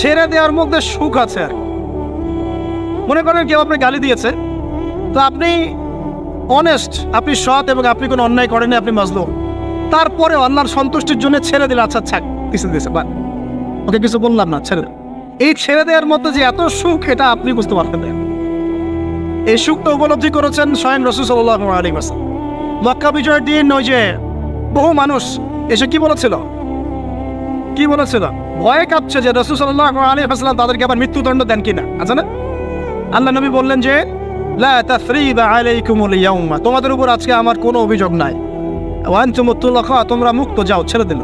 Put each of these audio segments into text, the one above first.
ছেড়ে দেওয়ার মধ্যে সুখ আছে। আর মনে করেন কেউ আপনি গালি দিয়েছে, তো আপনি অনেস্ট, আপনি সৎ এবং আপনি কোনো অন্যায় করেননি, আপনি মাজলুম, তারপরে আল্লাহর সন্তুষ্টির জন্য ছেড়ে দিলে, আচ্ছা ছাক কিছু দিয়েছে বা ওকে কিছু বললাম না, ছেড়ে দেন। এই ছেড়ে দেওয়ার মধ্যে যে এত সুখ, এটা আপনি বুঝতে পারবেন না। এই সুখটা উপলব্ধি করেছেন স্বয়ং রাসূল সাল্লাল্লাহু আলাইহি ওয়াসাল্লাম। মক্কা বিজয়ের দিন ওই যে বহু মানুষ এসে কি বলেছিল, ভয়ে কাঁপছে যে রাসূল সাল্লাল্লাহু আলাইহি ওয়াসাল্লাম তাদেরকে আবার মৃত্যুদণ্ড দেন কিনা, আছে না? আল্লাহ নবী বললেন যে লা তাসরিবা আলাইকুমুল ইয়াউমা, তোমাদের উপর আজকে আমার কোনো অভিযোগ নাই, ওয়া আনতুমুত তুলাকা, তোমরা মুক্ত, যাও, ছেড়ে দিল।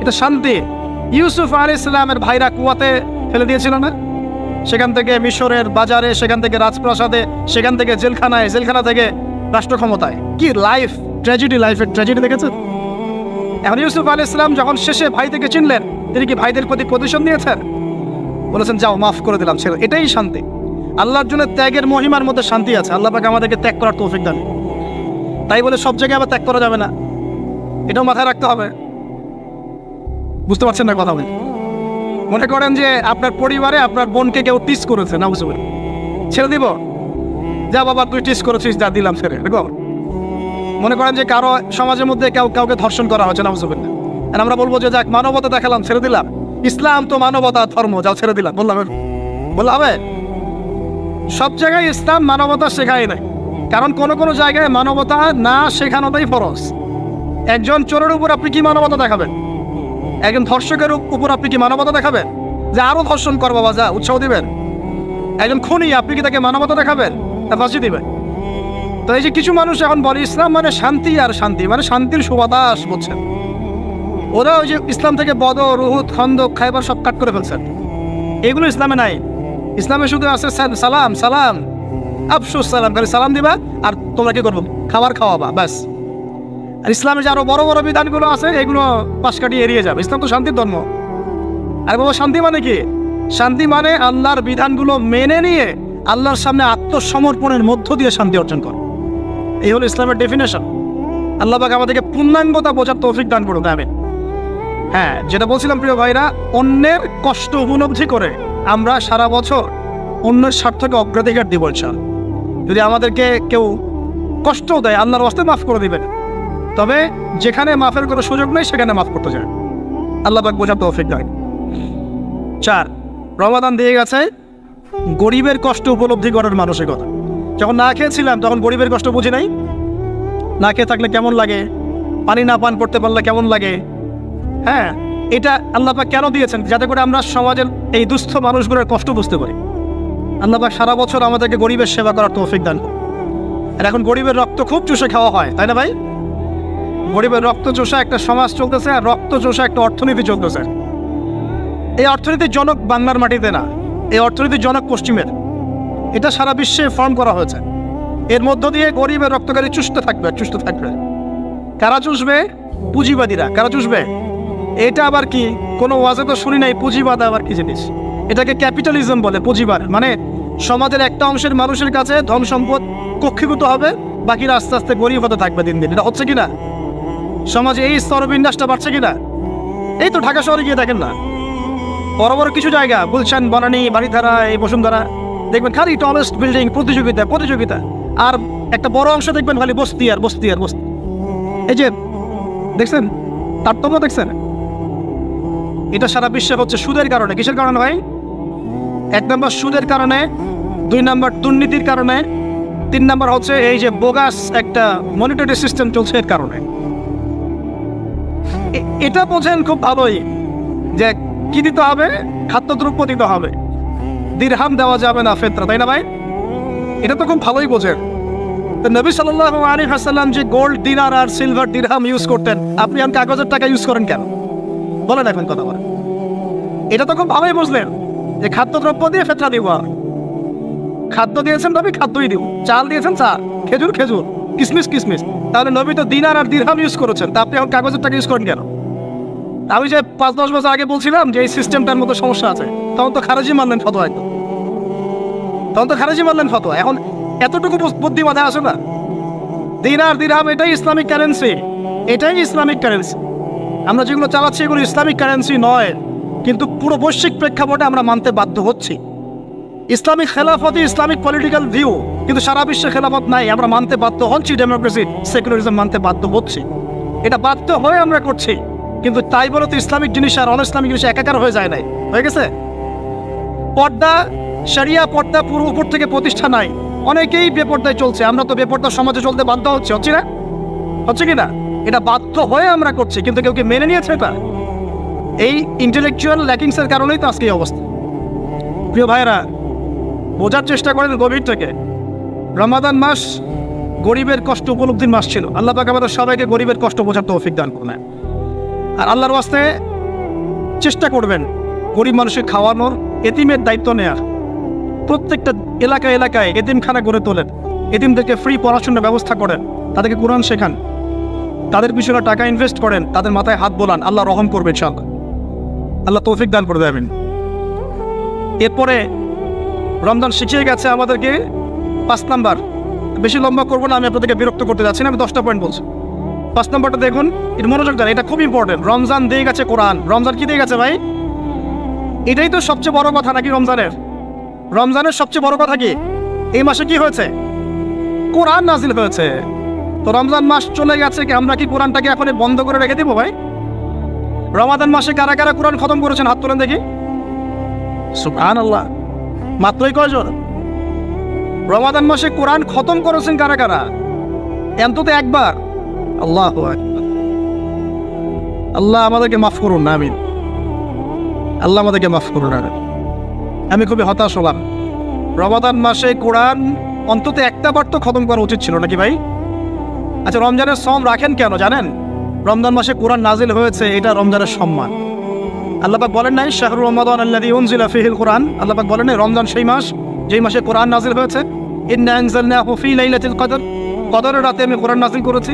এটা শান্তি। ইউসুফ আলাইহিস সালামের ভাইরা কুয়াতে ফেলে দিয়েছিল না, সেখান থেকে মিশরের বাজারে, সেখান থেকে রাজপ্রাসাদে, সেখান থেকে জেলখানায়, জেলখানা থেকে রাষ্ট্র ক্ষমতায়। কি লাইফ, ট্র্যাজেডি, লাইফের ট্র্যাজেডি দেখেছেন? এখন ইউসুফ আলাইহিস সালাম যখন শেষে ভাই থেকে চিনলেন, তিনি কি ভাইদের প্রতি প্রতিশোধ নিয়েছেন? বলেছেন যাও, মাফ করে দিলাম, ছেড়ে। এটাই শান্তি। আল্লাহর জন্য ত্যাগের মহিমার মধ্যে শান্তি আছে। আল্লাহ পাক আমাদেরকে ত্যাগ করার তৌফিক দান। তাই বলে সব জায়গায় আবার ত্যাগ করা যাবে না, এটাও মাথায় রাখতে হবে। বুঝতে পারছেন না কথা? মনে করেন যে আপনার পরিবারে আপনার বোনকে কেউ টিস করেছে, না বুঝতে পারি, ছেড়ে দিব? যা বাবা তুই টিস করেছিস, যা দিলাম, ছেড়ে। মনে করেন যে কারো সমাজের মধ্যে কাউকে ধর্ষণ করা হচ্ছে, না বুঝতে পারি, আর আমরা বলবো যে যাক মানবতা দেখালাম, ছেড়ে দিলাম, ইসলাম তো মানবতা ধর্ম, যাও ছেড়ে দিলাম, বললাম হবে? সব জায়গায় ইসলাম মানবতা শেখায় নাই, কারণ কোনো জায়গায় মানবতা না শেখানোটাই ফরজ। একজন চোরের উপর আপনি কি মানবতা দেখাবেন? একজন ধর্ষকের উপর আপনি কি মানবতা দেখাবেন যে আরো ধর্ষণ কর বাবা, যা, উৎসাহ দিবেন? একজন খুনি, আপনি কি তাকে মানবতা দেখাবেন? তা ফাঁসি দিবেন? তো এই যে কিছু মানুষ এখন বলে ইসলাম মানে শান্তি, আর শান্তি মানে শান্তির সুবাতাস, বলছেন ওরা। ওই যে ইসলাম থেকে বদর, উহুদ, খন্দক, খায়বার সব কাট করে ফেলছেন। এগুলো ইসলামে নাই। ইসলামে শুধু আছে সালাম, সালাম, আফসুস সালাম, খালি সালাম দিবা আর তোমরা কি করবো, খাবার খাওয়াবা, ব্যাস। আর ইসলামের যে আরো বড় বড় বিধানগুলো আছে, এগুলো পাশ কাটিয়ে এড়িয়ে যাবে। ইসলাম তো শান্তির ধর্ম। আর বাবা শান্তি মানে কি? শান্তি মানে আল্লাহর বিধানগুলো মেনে নিয়ে আল্লাহর সামনে আত্মসমর্পণের মধ্য দিয়ে শান্তি অর্জন কর। এই হলো ইসলামের ডেফিনেশন। আল্লাহ পাক আমাদেরকে পূর্ণাঙ্গতা বোঝার তৌফিক দান করুন, আমিন। হ্যাঁ, যেটা বলছিলাম প্রিয় ভাইরা, অন্যের কষ্ট উপলব্ধি করে আমরা সারা বছর অন্যের স্বার্থকে অগ্রাধিকার দিব ইনশাআল্লাহ। যদি আমাদেরকে কেউ কষ্ট দেয়, আল্লাহর ওয়াস্তে মাফ করে দিবেন, তবে যেখানে মাফের কোনো সুযোগ নেই সেখানে মাফ করতে যায়। আল্লাহ পাক বোঝার তৌফিক দেন। 4, রমাদান দিয়ে গেছে গরিবের কষ্ট উপলব্ধি করার মানসিকতা। যখন না খেয়েছিলাম তখন গরিবের কষ্ট বুঝি নাই। না খেয়ে থাকলে কেমন লাগে, পানি না পান করতে পারলে কেমন লাগে। হ্যাঁ, এটা আল্লাহ পাক কেন দিয়েছেন? যাতে করে আমরা সমাজের এই দুস্থ মানুষগুলোর কষ্ট বুঝতে পারি। আল্লাহ পাক সারা বছর আমাদেরকে গরিবের সেবা করার তৌফিক দান। আর এখন গরিবের রক্ত খুব চুষে খাওয়া হয়, তাই না ভাই? গরিবের রক্ত চোষা একটা সমাজ চলতেছে, আর রক্ত চোষা একটা অর্থনীতি চলতেছে। এই অর্থনীতির জনক বাংলার মাটিতে না, এই অর্থনীতির জনক পশ্চিমের। এটা সারা বিশ্বে ফর্ম করা হয়েছে। এর মধ্য দিয়ে গরিবের রক্তকারী চুষতে থাকবে। কারা চুষবে? পুঁজিবাদীরা। কারা চুষবে? এটা আবার কি? কোনো ওয়াজে তো শুনি নাই পুঁজিবাদ আবার কি জিনিস। এটাকে ক্যাপিটালিজম বলে। পুঁজিবাদ মানে সমাজের একটা অংশের মানুষের কাছে ধন সম্পদ কক্ষীভূত হবে, বাকিরা আস্তে আস্তে গরিব হতে থাকবে দিন দিন। এটা হচ্ছে কিনা? সমাজে এই স্তরবিন্যাসটা বাড়ছে কিনা? এই তো ঢাকা শহরে গিয়ে দেখেন না, বড় বড় কিছু জায়গা, গুলশান, বনানী, বাড়িধারা, এই বসুন্ধরা, দেখবেন খালি টলেস্ট বিল্ডিং, প্রতিযোগিতা। আর একটা বড় অংশ দেখবেন খালি বস্তি আর বস্তি। এই যে দেখছেন তারতম্য, দেখছেন? এটা সারা বিশ্বে হচ্ছে সুদের কারণে। কিসের কারণে ভাই? 1 নম্বর সুদের কারণে, 2 নম্বর দুর্নীতির কারণে, 3 নম্বর হচ্ছে এই যে বোগাস একটা মনিটরি সিস্টেম চলছে এর কারণে। এটা বোঝেন খুব ভালোই যে কি দিতে হবে? খাদ্যদ্রব্য দিতে হবে, দিরহাম দেওয়া যাবে না, ফেতরা, তাই না ভাই? এটা তো খুব ভালোই বোঝেন। তো নবী সাল্লাল্লাহু আলাইহি ওয়াসাল্লাম যে গোল্ড দিনার আর সিলভার দিরহাম ইউজ করতেন, আপনি এখন কাগজের টাকা ইউজ করেন কেন? বলেন এখন কথা বলেন। এটা তো খুব ভালোই বুঝলেন যে খাদ্যদ্রব্য দিয়ে ফেতরা দিব। খাদ্য দিয়েছেন নবী, খাদ্যই দিব। চাল দিয়েছেন চাল, খেজুর, কিসমিস। তাহলে নবী তো দিনার আর দিরহাম ইউজ করেছেন, তা আপনি এখন কাগজের টাকা ইউজ করেন কেন? আমি যে 5-10 বছর আগে বলছিলাম যে এই সিস্টেমটার মতো সমস্যা আছে, তখন তো খারেজি মানলেন ফতোয়া। এখন এতটুকু বুদ্ধি মাথায় আসে না? দিনার দিরহাম এটাই ইসলামিক কারেন্সি। আমরা যেগুলো চালাচ্ছি এগুলো ইসলামিক কারেন্সি নয়। কিন্তু পুরো বৈশ্বিক প্রেক্ষাপটে আমরা মানতে বাধ্য হচ্ছি। ইসলামিক খেলাফত, ইসলামিক পলিটিক্যাল ভিউ, কিন্তু সারা বিশ্বে খেলাফত নাই, আমরা মানতে বাধ্য হচ্ছি। ডেমোক্রেসি, সেকুলারিজম মানতে বাধ্য হচ্ছি। এটা বাধ্য হয়ে আমরা করছি, কিন্তু তাই বলে তো ইসলামিক জিনিস আর অন ইসলামিক জিনিস একাকার হয়ে যায় নাই, হয়ে গেছে। পর্দা, শরিয়া পর্দা পুরো উপর থেকে প্রতিষ্ঠা নাই, অনেকেই বেপর্দায় চলছে। আমরা তো বেপর্দা সমাজে চলতে বাধ্য হচ্ছে না, হচ্ছে কি না? এটা বাধ্য হয়ে আমরা করছি, কিন্তু কেউ কি মেনে নিয়েছে এটা? এই ইন্টেলেকচুয়াল ল্যাকিংসের কারণেই তো আজকে এই অবস্থা। প্রিয় ভাইরা, বোঝার চেষ্টা করেন গভীর থেকে। রমাদান মাস গরিবের কষ্ট উপলব্ধির মাস ছিল। আল্লাহ পাক আমাদের সবাইকে গরিবের কষ্ট বোঝার তৌফিক দান করুন। আর আল্লাহর ওয়াস্তে চেষ্টা করবেন গরিব মানুষকে খাওয়ানোর, এতিমের দায়িত্ব নেয়ার। প্রত্যেকটা এলাকায় এলাকায় এতিমখানা গড়ে তোলেন, এতিমদেরকে ফ্রি পড়াশোনার ব্যবস্থা করেন, তাদেরকে কোরআন শেখান, তাদের পিছনে টাকা ইনভেস্ট করেন, তাদের মাথায় হাত বোলান। আল্লাহ রহম করবেন ইনশাআল্লাহ, আল্লাহ তৌফিক দান করে দেবেন। এরপরে রমজান শিখিয়ে গেছে আমাদেরকে 5 নাম্বার। বেশি লম্বা করবো না, আমি আপনাদেরকে বিরক্ত করতে যাচ্ছি না, আমি 10টা পয়েন্ট বলছি। 5 নাম্বারটা দেখুন, এর মনোযোগ দেন, এটা খুব ইম্পর্টেন্ট। রমজান দিয়ে গেছে কোরআন। রমজান কি দিয়ে গেছে ভাই? এটাই তো সবচেয়ে বড় কথা নাকি? রমজানের সবচেয়ে বড় কথা কি? এই মাসে কি হয়েছে? কোরআন নাজিল হয়েছে। তো রমজান মাস চলে গেছে, কি আমরা কি কোরআনটাকে এখন বন্ধ করে রেখে দিব ভাই? রমাদান মাসে কারা কারা কোরআন খতম করেছেন হাত তোলেন দেখি। সুবহানাল্লাহ, মাত্রই কয়জন? রমাদান মাসে কোরআন খতম করেছেন কারা কারা? অন্তত একবার। আল্লাহু আকবার। আল্লাহ আমাদেরকে মাফ করুন না, আমিন। আল্লাহ আমাদেরকে মাফ করুন। আমি খুবই হতাশ হলাম। রমাদান মাসে কোরআন অন্তত একটা বার তো খতম করা উচিত ছিল নাকি ভাই? আচ্ছা, রমজানের সম রাখেন কেন জানেন? রমজান মাসে কোরআন নাজিল হয়েছে, এটা রমজানের সম্মান। আল্লাহ পাক বলেন নাই শাহরুর রমাদান আল্লাযী উনজিলা ফীহিল কোরআন? আল্লাহ পাক বলেন নাই রমজান সেই মাস যেই মাসে কোরআন নাজিল হয়েছে? ইন্না আনজালনাহু ফী লাইলাতিল কদর, কদরের রাতে আমি কোরআন নাজিল করেছি।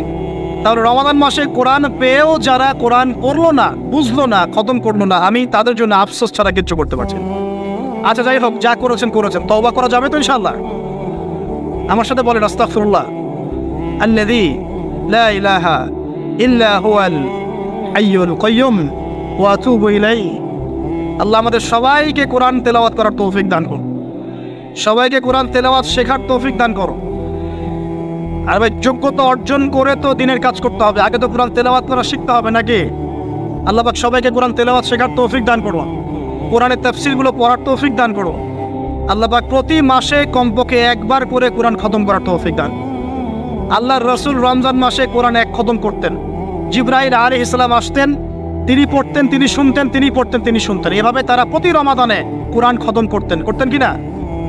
তাহলে রমাদান মাসে কোরআন পেয়েও যারা কোরআন পড়লো না, বুঝলো না, খতম করলো না, আমি তাদের জন্য আফসোস ছাড়া কিচ্ছু করতে পারছি না। আচ্ছা যাই হোক, যা করেছেন তওবা করা যাবে তো ইনশাআল্লাহ? আমার সাথে বলেন আস্তাগফিরুল্লাহ আল্লাযী লা ইলাহা ইল্লা হুয়াল হাইয়ুল কাইয়্যুম ওয়া আতুবু ইলাইহি। আল্লাহ আমাদের সবাইকে কোরআন তেলাওয়াত করার তৌফিক দান করুন, সবাইকে কোরআন তেলাওয়াত শেখার তৌফিক দান করুন। আর ভাই, যোগ্যতা অর্জন করে তো দিনের কাজ করতে হবে, আগে তো কোরআন তেলাওয়াত করা শিখতে হবে নাকি? আল্লাহ পাক সবাইকে কোরআন তেলাওয়াত শেখার তৌফিক দান করুন, কোরআনের তাফসীরগুলো পড়ার তৌফিক দান করুন। আল্লাহ পাক প্রতি মাসে কমপক্ষে একবার করে কোরআন খতম করার তৌফিক দান। আল্লাহর রাসূল রমজান মাসে কোরআন এক খতম করতেন। জিবরাইল আলাইহিস সালাম আসতেন, তিনি পড়তেন, তিনি শুনতেন, তিনি পড়তেন, তিনি শুনতেন। এভাবে তারা প্রতি রমাদানে কোরআন খতম করতেন কি না?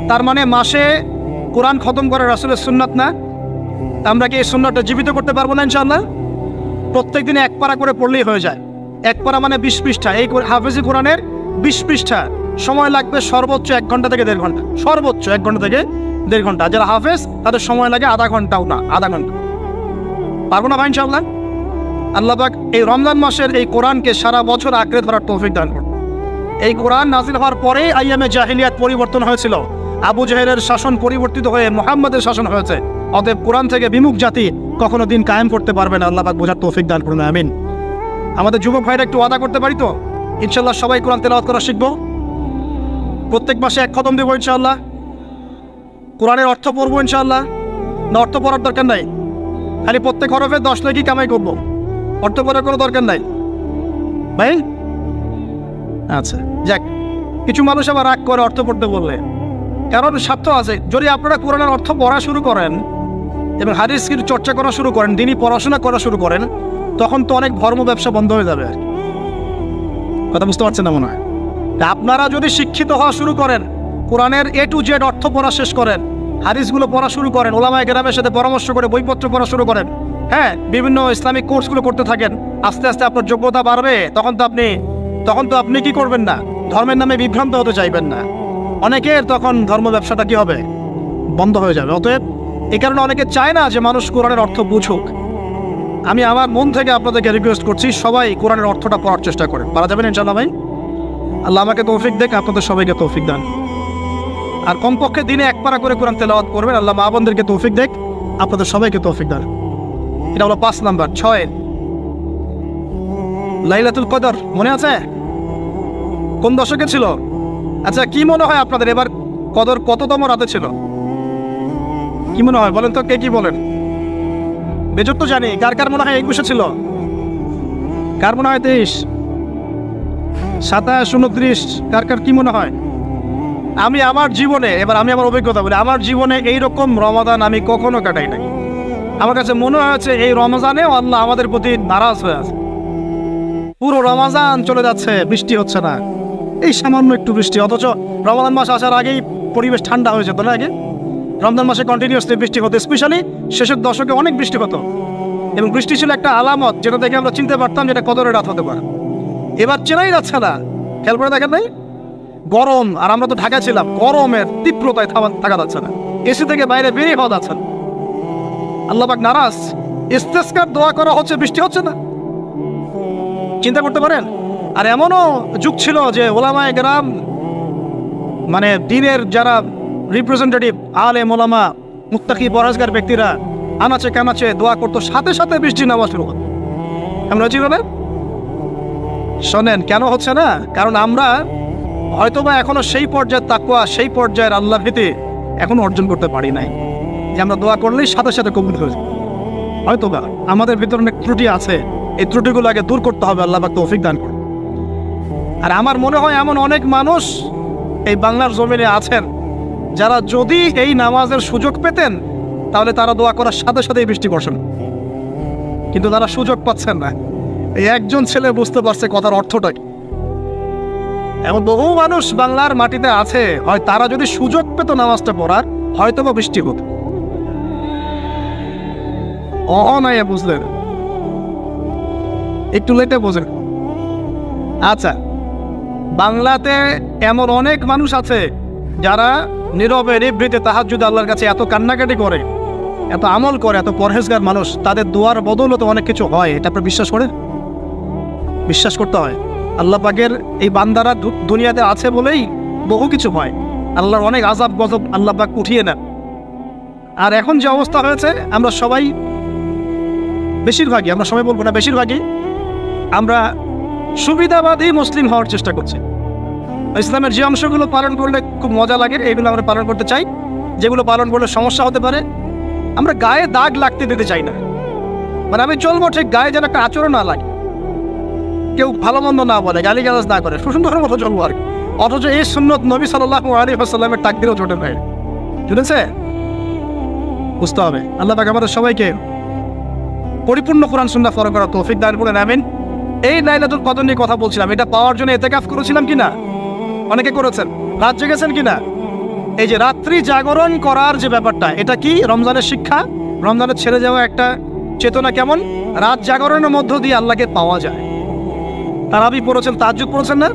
তার মানে মাসে কোরআন খতম করা রাসূলের সুন্নাত না? আমরা কি এই সুন্নাতটা জীবিত করতে পারবো না ইনশাআল্লাহ? প্রত্যেক দিনে এক পারা করে পড়লেই হয়ে যায়। এক পারা মানে 20 পৃষ্ঠা। এই হাফেজি কোরআনের 20 পৃষ্ঠা, সময় লাগবে সর্বোচ্চ 1 ঘন্টা থেকে 1.5 ঘন্টা, সর্বোচ্চ 1 ঘন্টা থেকে 1.5 ঘন্টা। যারা হাফেজ তাদের সময় লাগে আধা ঘন্টাও না, আধা ঘন্টা। পারবো না ভাই ইনশাআল্লাহ? আল্লাহ পাক এই রমজান মাসের এই কোরআনকে সারা বছর আঁকড়ে ধরার তৌফিক দান করুন। এই কোরআন নাজিল হওয়ার পরেই আইয়ামে জাহিলিয়াত পরিবর্তন হয়েছিল। আবু জাহেলের শাসন পরিবর্তিত হয়ে মুহাম্মাদের শাসন হয়েছে। অতএব কোরআন থেকে বিমুখ জাতি কখনো দিন কায়েম করতে পারবে না। আল্লাহ পাক বোঝার তৌফিক দান করুন, আমিন। আমাদের যুবক ভাইরা একটু ওয়াদা করতে পারি তো ইনশাআল্লাহ সবাই কোরআন তেলাওয়াত করা শিখবো? প্রত্যেক মাসে এক খতম দেবো ইনশাআল্লাহ? কোরআনের অর্থ পড়বো ইনশাআল্লাহ? না অর্থ পড়ার দরকার নাই, খালি প্রত্যেক হরফে 10 নেকি কামাই করবো, অর্থ পড়ার কোনো দরকার নাই ভাই? আচ্ছা যাক, কিছু মানুষ আবার রাগ করে অর্থ পড়তে বললে, কারণ স্বার্থ আছে। যদি আপনারা কোরআনের অর্থ পড়া শুরু করেন এবং হাদিসের চর্চা করা শুরু করেন, দিনই পড়াশোনা করা শুরু করেন, তখন তো অনেক ধর্ম ব্যবসা বন্ধ হয়ে যাবে। কথা বুঝতে পারছেন না মনে হয়? আপনারা যদি শিক্ষিত হওয়া শুরু করেন, কোরআনের A to Z অর্থ পড়া শেষ করেন, হাদিসগুলো পড়া শুরু করেন, ওলামায়ে কেরামের সাথে পরামর্শ করে বইপত্র পড়া শুরু করেন, হ্যাঁ, বিভিন্ন ইসলামিক কোর্সগুলো করতে থাকেন, আস্তে আস্তে আপনার যোগ্যতা বাড়বে। তখন তো আপনি কি করবেন না? ধর্মের নামে বিভ্রান্ত হতে চাইবেন না। অনেকের তখন ধর্ম ব্যবসাটা কি হবে? বন্ধ হয়ে যাবে। অতএব এই কারণে অনেকে চায় না যে মানুষ কোরআনের অর্থ বুঝুক। আমি আমার মন থেকে আপনাদেরকে রিকোয়েস্ট করছি, সবাই কোরআনের অর্থটা পড়ার চেষ্টা করেন। পারা যাবেন ইনশাআল্লাহ ভাই? আল্লাহ আমাকে তৌফিক দেখ, আপনাদের সবাইকে তৌফিক দান। আর কমপক্ষে দিনে এক পারা করে কোরআন তেলাওয়াত করবেন। আল্লাহ মা বোনদেরকে তৌফিক দেখ, আপনাদের সবাইকে তৌফিক দান। এটা হলো 5 নাম্বার। 6 লাইলাতুল কদর মনে আছে? কোন দশকে ছিল? আচ্ছা, কি মনে হয় আপনাদের এবার কদর কততম রাতে ছিল? কি মনে হয় বলেন তো, কে কি বলেন? বেজর তো জানি, কার কার মনে হয় 21-এ ছিল? কার মনে হয় 23, 27, 29? কার কার কি মনে হয়? আমি আমার জীবনে, এবার আমি আমার অভিজ্ঞতা বলি, আমার জীবনে এইরকম রমাদান আমি কখনো কাটাই নাই। আমার কাছে মনে হয়েছে এই রমজানেও আল্লাহ আমাদের প্রতি নারাজ হয়ে আছে। পুরো রমজান চলে যাচ্ছে, বৃষ্টি হচ্ছে না, এই সামান্য একটু বৃষ্টি, অথচ রমজান মাস আসার আগেই পরিবেশ ঠান্ডা হয়ে যেত না? আগে রমজান মাসে কন্টিনিউসলি বৃষ্টি হতো, স্পেশালি শেষের দশকে অনেক বৃষ্টি হতো, এবং বৃষ্টি ছিল একটা আলামত যেটা দেখে আমরা চিনতে পারতাম যেটা কদরের রাত হতে পারে। এবার চেনাই যাচ্ছে না, খেয়াল করে দেখেন নাই? গরম, আর আমরা তো ঢাকা ছিলাম, গরমের তীব্রতায় থাকা যাচ্ছে না, এসি থেকে বাইরে বেরিয়ে হওয়া যাচ্ছে না। আল্লাহ পাক নারাজ, ইস্তেসকার দোয়া করা হচ্ছে, বৃষ্টি হচ্ছে না। চিন্তা করতে পারেন? আর এমনও যুগ ছিল যে ওলামায়ে কেরাম, মানে দ্বীনের যারা রিপ্রেজেন্টেটিভ, আলেম ওলামা, মুত্তাকি পরহেজগার ব্যক্তিরা আনাচে কানাচে দোয়া করতো, সাথে সাথে বৃষ্টি নামা শুরু হতো। আমরা জীবনে শোনেন কেন হচ্ছে না? কারণ আমরা হয়তোবা এখনো সেই পর্যায়ের তাকওয়া, সেই পর্যায়ের আল্লাহ ভীতি এখনো অর্জন করতে পারি নাই, যে আমরা দোয়া করলেই সাথে সাথে কবুল হয়ে যায়। হয়তোবা আমাদের ভিতরে অনেক ত্রুটি আছে, এই ত্রুটিগুলো আগে দূর করতে হবে, আল্লাহ পাক তৌফিক দান করুন। আর আমার মনে হয় এমন অনেক মানুষ এই বাংলার জমিনে আছেন যারা যদি এই নামাজের সুযোগ পেতেন তাহলে তারা দোয়া করার সাথে সাথেই বৃষ্টি বর্ষণ, কিন্তু তারা সুযোগ পাচ্ছেন না। এই একজন ছেলে বুঝতে পারছে কথার অর্থটা কি। এমন বহু মানুষ বাংলার মাটিতে আছে, হয় তারা যদি সুযোগ পেত নামাজটা পড়ার, হয়তো বা বৃষ্টি হতো। নাই বুঝলেন, একটু লেটে বোঝেন। আচ্ছা, বাংলাতে এমন অনেক মানুষ আছে যারা নীরবে নিভৃতে তাহাজ্জুদে আল্লাহর কাছে এত কান্নাকাটি করে, এত আমল করে, এত পরহেজগার মানুষ, তাদের দোয়ার বদৌলতে অনেক কিছু হয়। এটা আপনি বিশ্বাস করেন? বিশ্বাস করতে হয়। আল্লাহ পাকের এই বান্দারা দুনিয়াতে আছে বলেই বহু কিছু হয়। আল্লাহর অনেক আযাব গজব আল্লাহ পাক উঠিয়ে নেন। আর এখন যে অবস্থা হয়েছে, আমরা সবাই, বেশিরভাগই, আমরা সবাই বলবো না, বেশিরভাগই আমরা সুবিধাবাদী মুসলিম হওয়ার চেষ্টা করছি। ইসলামের যে অংশগুলো পালন করলে খুব মজা লাগে এগুলো আমরা পালন করতে চাই, যেগুলো পালন করলে সমস্যা হতে পারে আমরা গায়ে দাগ লাগতে দিতে চাই না। মানে আমি চলবো ঠিক, গায়ে যেন একটা আচরণ না লাগে, কেউ ভালো মন্দ না বলে, গালিগালাজ না করে, সুন্দরের মতো চলবো আর কি। অথচ এই সুন্নত নবী সাল্লাল্লাহু আলাইহি ওয়াসাল্লামের তাকদীরেও জোটে ভাই, বুঝেছে? বুঝতে হবে। আল্লাহ পাক আমাদের সবাইকে পরিপূর্ণ কোরআন সুন্নাহ ফলো করার তৌফিক দান করুন, আমিন। এই লাইলাতুল কদর নিয়ে কথা বলছিলাম, এটা পাওয়ার জন্য ইতিকাফ করেছিলাম কিনা? অনেকে করেছেন। রাত জেগেছেন কিনা? এই যে রাত্রি জাগরণ করার যে ব্যাপারটা, এটা কি রমজানের শিক্ষা? রমজানের ছেড়ে যাওয়া একটা চেতনা কেমন? রাত জাগরণের মধ্য দিয়ে আল্লাহকে পাওয়া যায়। তারাবি পড়েছেন, তাহাজ্জুদ পড়েছেন না?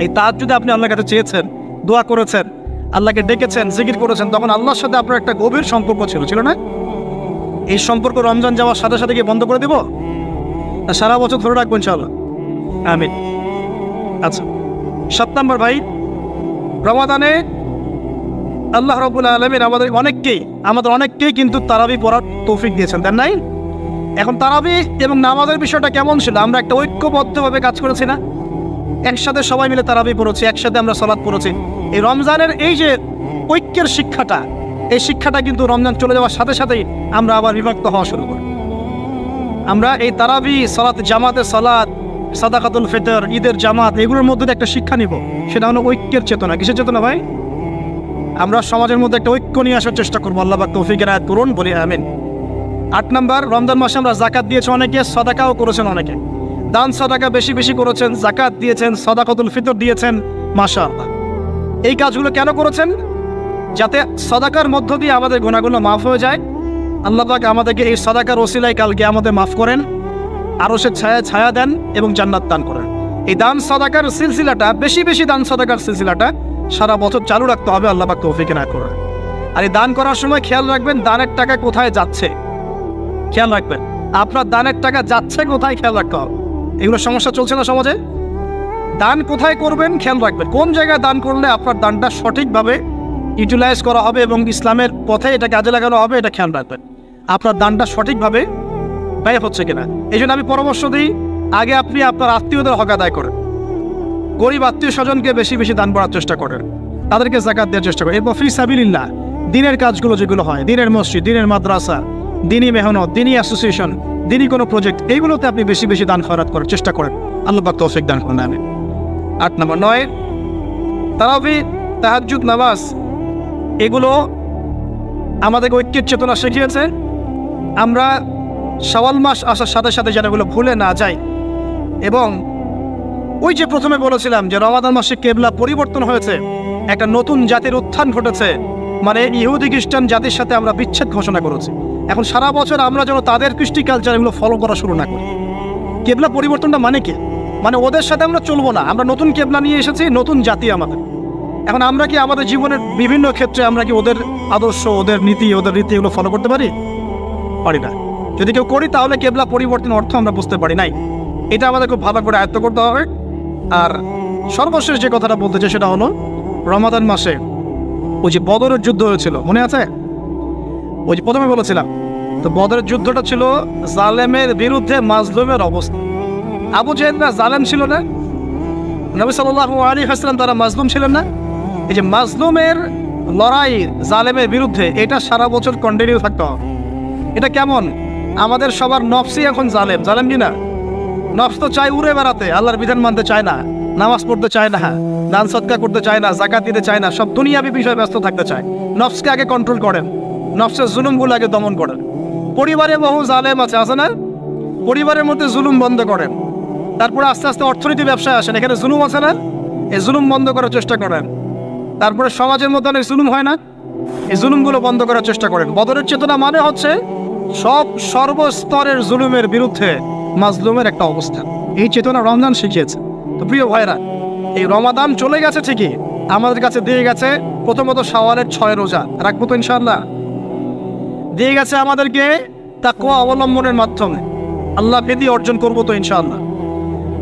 এই তাহাজ্জুদে আপনি আল্লাহর কাছে চেয়েছেন, দোয়া করেছেন, আল্লাহকে ডেকেছেন, জিকির করেছেন, তখন আল্লাহর সাথে আপনার একটা গভীর সম্পর্ক ছিল না? এই সম্পর্ক রমজান যাওয়ার সাথে সাথে কি বন্ধ করে দেব? সারা বছর ধরে রাখবো ইনশাআল্লাহ, আমিন। আচ্ছা, 7 নম্বর ভাই, রমাদানে আল্লাহ রাব্বুল আলামিন আমাদের অনেককেই কিন্তু তারাবি পড়ার তৌফিক দিয়েছেন, দেন নাই? এখন তারাবি এবং নামাজের বিষয়টা কেমন ছিল? আমরা একটা ঐক্যবদ্ধভাবে কাজ করেছি না? একসাথে সবাই মিলে তারাবি পড়েছি, একসাথে আমরা সালাত পড়েছি। এই রমজানের এই যে ঐক্যের শিক্ষাটা, এই শিক্ষাটা কিন্তু রমজান চলে যাওয়ার সাথে সাথেই আমরা আবার বিভক্ত হওয়া শুরু করি। আমরা এই তারাবি, সালাত, জামাতের সালাত, সাদাকাতুল ফিতর, ঈদের জামাত, এগুলোর মধ্যে একটা শিক্ষা নিব, সেটা হলো ঐক্যের চেতনা। কিসের চেতনা ভাই? আমরা সমাজের মধ্যে একটা ঐক্য নিয়ে আসার চেষ্টা করবো। আল্লাহ পাক তৌফিক এনায়েত করুন, বলি আমিন। 8 নম্বর, রমজান মাসে আমরা যাকাত দিয়েছি অনেকে, সাদাকাও করেছেন অনেকে। দান সাদাকা বেশি বেশি করেছেন, যাকাত দিয়েছেন, সাদাকাতুল ফিতর দিয়েছেন, মাশাআল্লাহ। এই কাজগুলো কেন করেছেন? যাতে সাদাকার মধ্য দিয়ে আমাদের গুনাহগুলো মাফ হয়ে যায়। আল্লাহ পাক আমাদেরকে এই সাদাকার ওসিলায় কালকে আমাদের মাফ করেন, আরশের ছায়া দেন এবং জান্নাত দান করেন। এই দান সাদাকার সিলসিলাটা, বেশি বেশি দান সাদাকার সিলসিলাটা সারা বছর চালু রাখতে হবে, আল্লাহ পাক তৌফিক এনায়েত করুন। আর এই দান করার সময় খেয়াল রাখবেন দানের টাকা কোথায় যাচ্ছে, খেয়াল রাখবেন আপনার দানের টাকা যাচ্ছে কোথায়, খেয়াল রাখতে হবে। এগুলো সমস্যা চলছে না সমাজে? দান কোথায় করবেন খেয়াল রাখবেন, কোন জায়গায় দান করলে আপনার দানটা সঠিকভাবে ইউটিলাইজ করা হবে এবং ইসলামের পথে এটা কাজে লাগানো হবে, এটা খেয়াল রাখবেন। আপনার দানটা সঠিকভাবে ব্যয় হচ্ছে কিনা। এই জন্য আমি পরামর্শ দিই, আগে আপনি আপনার আত্মীয়দের হক আদায় করেন। গরিব আত্মীয় স্বজনকে বেশি বেশি দান করার চেষ্টা করেন, তাদেরকে যাকাত দেওয়ার চেষ্টা করেন। এরপর ফি সাবিলিল্লাহ, দিনের কাজগুলো যেগুলো হয়, দিনের মসজিদ, দিনের মাদ্রাসা, দিনী মেহনত, দিনী অ্যাসোসিয়েশন, দিনী কোনো প্রজেক্ট, এইগুলোতে আপনি বেশি বেশি দান খয়রাত করার চেষ্টা করেন। আল্লাহ পাক তৌফিক দান করেন, আমিন। 8 নম্বর 9, তারাবি, তাহাজ্জুদ নামাজ, এগুলো আমাদেরকে ঐক্যের চেতনা শিখিয়েছে। আমরা শাওয়াল মাস আসার সাথে সাথে যেন এগুলো ভুলে না যাই। এবং ওই যে প্রথমে বলেছিলাম যে রমাদান মাসে কেবলা পরিবর্তন হয়েছে, একটা নতুন জাতির উত্থান ঘটেছে, মানে ইহুদি খ্রিস্টান জাতির সাথে আমরা বিচ্ছেদ ঘোষণা করেছি। এখন সারা বছর আমরা যেন তাদের কৃষ্টি কালচার এগুলো ফলো করা শুরু না করি। কেবলা পরিবর্তনটা মানে কি? মানে ওদের সাথে আমরা চলবো না, আমরা নতুন কেবলা নিয়ে এসেছি, নতুন জাতি আমাদের। এখন আমরা কি আমাদের জীবনের বিভিন্ন ক্ষেত্রে আমরা কি ওদের আদর্শ, ওদের নীতি, ওদের রীতি এগুলো ফলো করতে পারি? পারি না। যদি কেউ করি তাহলে কেবলা পরিবর্তন অর্থ আমরা বুঝতে পারি নাই। এটা আমাদের খুব ভালো করে আয়ত্ত করতে হবে। আর সর্বশেষ যে কথাটা বলতে চাই সেটা হলো, রমাদান মাসে ওই যে বদরের যুদ্ধ হয়েছিল, মনে আছে? ওই যে প্রথমে বলেছিলাম, তো বদরের যুদ্ধটা ছিল জালেমের বিরুদ্ধে মাজলুমের অবস্থা। আবু জেহেলরা জালেম ছিল না, নবী সাল্লাল্লাহু আলাইহি ওয়াসাল্লাম তারা মাজলুম ছিলেন না। এই যে মাজলুমের লড়াই জালেমের বিরুদ্ধে, এটা সারা বছর কন্টিনিউ থাকতে হবে। এটা কেমন? আমাদের সবার নফসই এখন জালেম, জালেম কি না? নফস তো চাই উড়ে বেড়াতে, আল্লাহর বিধান মানতে চায় না, নামাজ পড়তে চায় না, দান সদকা করতে চায় না, যাকাত দিতে চায় না, সব দুনিয়াবি বিষয়ে ব্যস্ত থাকতে চায়। নফসকে আগে কন্ট্রোল করেন, নফসের জুলুমগুলো আগে দমন করেন। পরিবারে বহু জালেম আছে না? পরিবারের মধ্যে জুলুম বন্ধ করেন। তারপরে আস্তে আস্তে অর্থনীতি ব্যবসায় আসেন, এখানে জুলুম আছে না? এই জুলুম বন্ধ করার চেষ্টা করেন। তারপরে সমাজের মধ্যে অনেক জুলুম হয় না? এই জুলুমগুলো বন্ধ করার চেষ্টা করেন। বদরের চেতনা মানে হচ্ছে সর্বস্তরের জুলুমের বিরুদ্ধে মাজলুমের একটা অবস্থান। এই চেতনা রমজান শিখিয়েছে। তো প্রিয় ভাইরা, এই রমাদান চলে গেছে ঠিকই, আমাদের কাছে দিয়ে গেছে প্রথমত শাওয়ালের 6 রোজা, রাখবো তো ইনশাআল্লাহ? দিয়ে গেছে আমাদেরকে তাকওয়া অবলম্বনের মাধ্যমে আল্লাহ ভীতি অর্জন করবো তো ইনশাআল্লাহ।